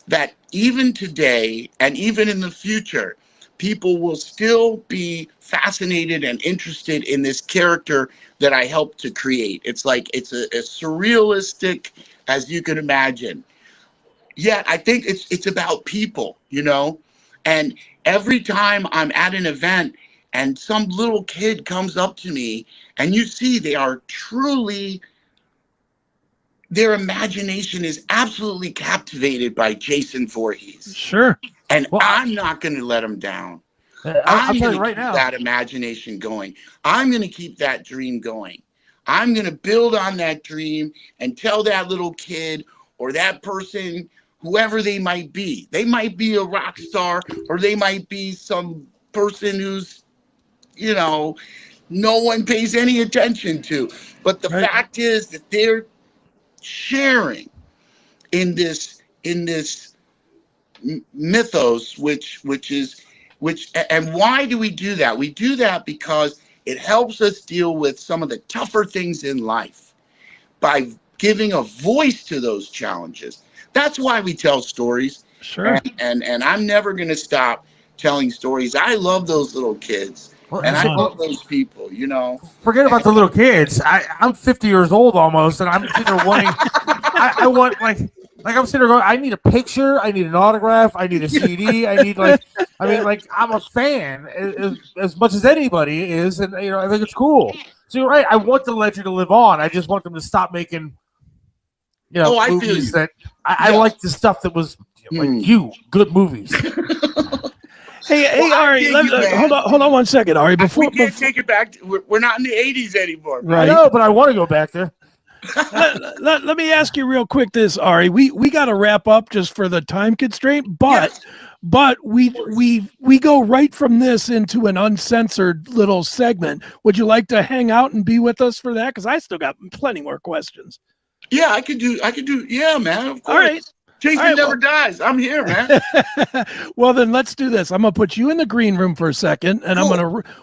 that even today and even in the future, people will still be fascinated and interested in this character that I helped to create. It's like it's as surrealistic as you can imagine. Yet I think it's about people, and every time I'm at an event and some little kid comes up to me and you see they are truly, their imagination is absolutely captivated by Jason Voorhees. Sure. And I'm not going to let them down. I'm going to keep that imagination going. I'm going to keep that dream going. I'm going to build on that dream and tell that little kid or that person, whoever they might be. They might be a rock star or they might be some person who's, no one pays any attention to. But the fact is that they're sharing in this mythos, which and why do we do that? We do that because it helps us deal with some of the tougher things in life by giving a voice to those challenges. That's why we tell stories. Sure. And I'm never going to stop telling stories. I love those little kids. And I love those people, Forget about the little kids. I'm 50 years old almost, and I'm sitting there wanting. I want I'm sitting there going, I need a picture, I need an autograph, I need a CD, I'm a fan as much as anybody is, and I think it's cool. So you're right. I want the legend to live on. I just want them to stop making, I movies feel you. that I like the stuff that was good movies. Hey, Ari, hold on 1 second, Ari. We can't take it back. We're not in the 80s anymore. Right. I know, but I want to go back there. let me ask you real quick this, Ari. We got to wrap up just for the time constraint, but we go right from this into an uncensored little segment. Would you like to hang out and be with us for that? Because I still got plenty more questions. Yeah, I could do. Yeah, man. Of course. All right. Jason never dies. I'm here, man. Well, then let's do this. I'm gonna put you in the green room for a second, and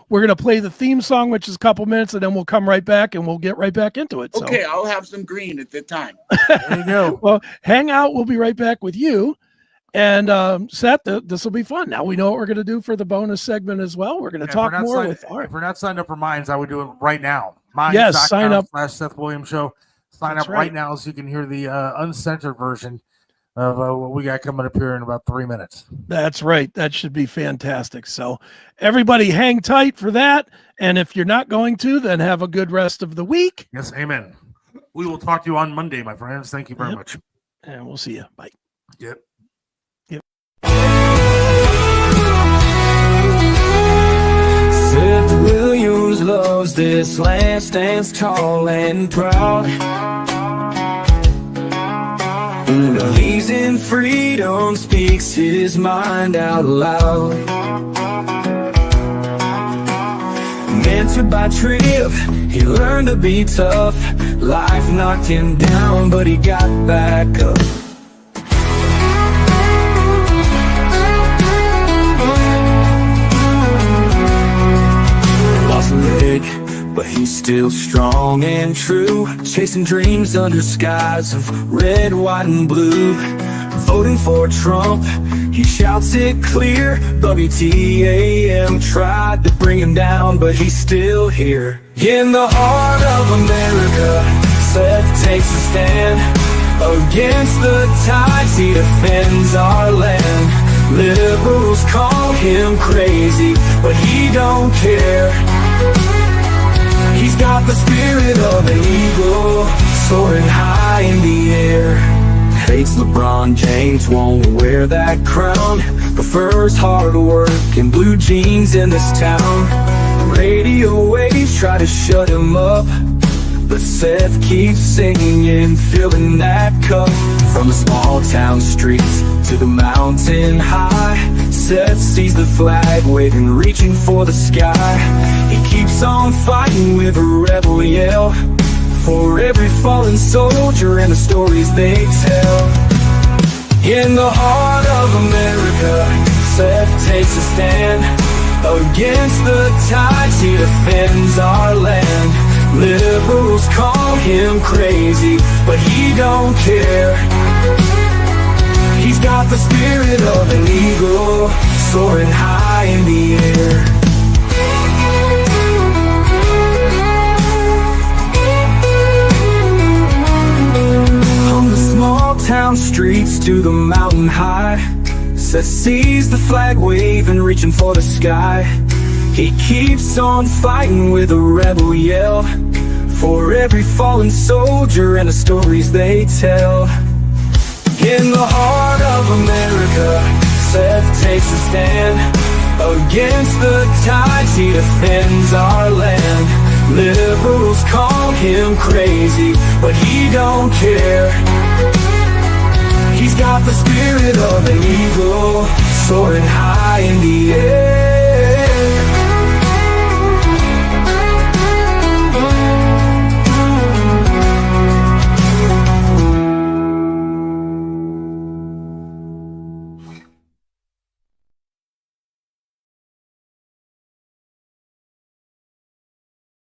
we're gonna play the theme song, which is a couple minutes, and then we'll come right back and we'll get right back into it. Okay, so. I'll have some green at the time. There you go. Well, hang out. We'll be right back with you. And Seth, this will be fun. Now we know what we're going to do for the bonus segment as well. We're going to talk more with Art. If we're not signed up for Minds, I would do it right now. Yes, sign up. /Seth Williams Show. Sign up right now so you can hear the uncensored version of what we got coming up here in about 3 minutes. That's right. That should be fantastic. So everybody hang tight for that. And if you're not going to, then have a good rest of the week. Yes, amen. We will talk to you on Monday, my friends. Thank you very much. And we'll see you. Bye. Yep. Seth Williams loves this land, stands tall and proud. Believes in freedom, speaks his mind out loud. Mentored by Trip, he learned to be tough. Life knocked him down, but he got back up. Lost a leg, but he's still strong and true. Chasing dreams under skies of red, white, and blue. Voting for Trump, he shouts it clear. WTAM tried to bring him down, but he's still here. In the heart of America, Seth takes a stand. Against the tides, he defends our land. Liberals call him crazy, but he don't care. He's got the spirit of an eagle, soaring high in the air. Hates LeBron James, won't wear that crown. Prefers hard work and blue jeans in this town. Radio waves try to shut him up, but Seth keeps singing, filling that cup. From the small town streets to the mountain high, Seth sees the flag waving, reaching for the sky. He keeps on fighting with a rebel yell, for every fallen soldier and the stories they tell. In the heart of America, Seth takes a stand. Against the tides, he defends our land. Liberals call him crazy, but he don't care. He's got the spirit of an eagle, soaring high in the air. From the small town streets to the mountain high, Seth sees the flag waving, reaching for the sky. He keeps on fighting with a rebel yell, for every fallen soldier and the stories they tell. In the heart of America, Seth takes a stand. Against the tides, he defends our land. Liberals call him crazy, but he don't care. He's got the spirit of an eagle, soaring high in the air.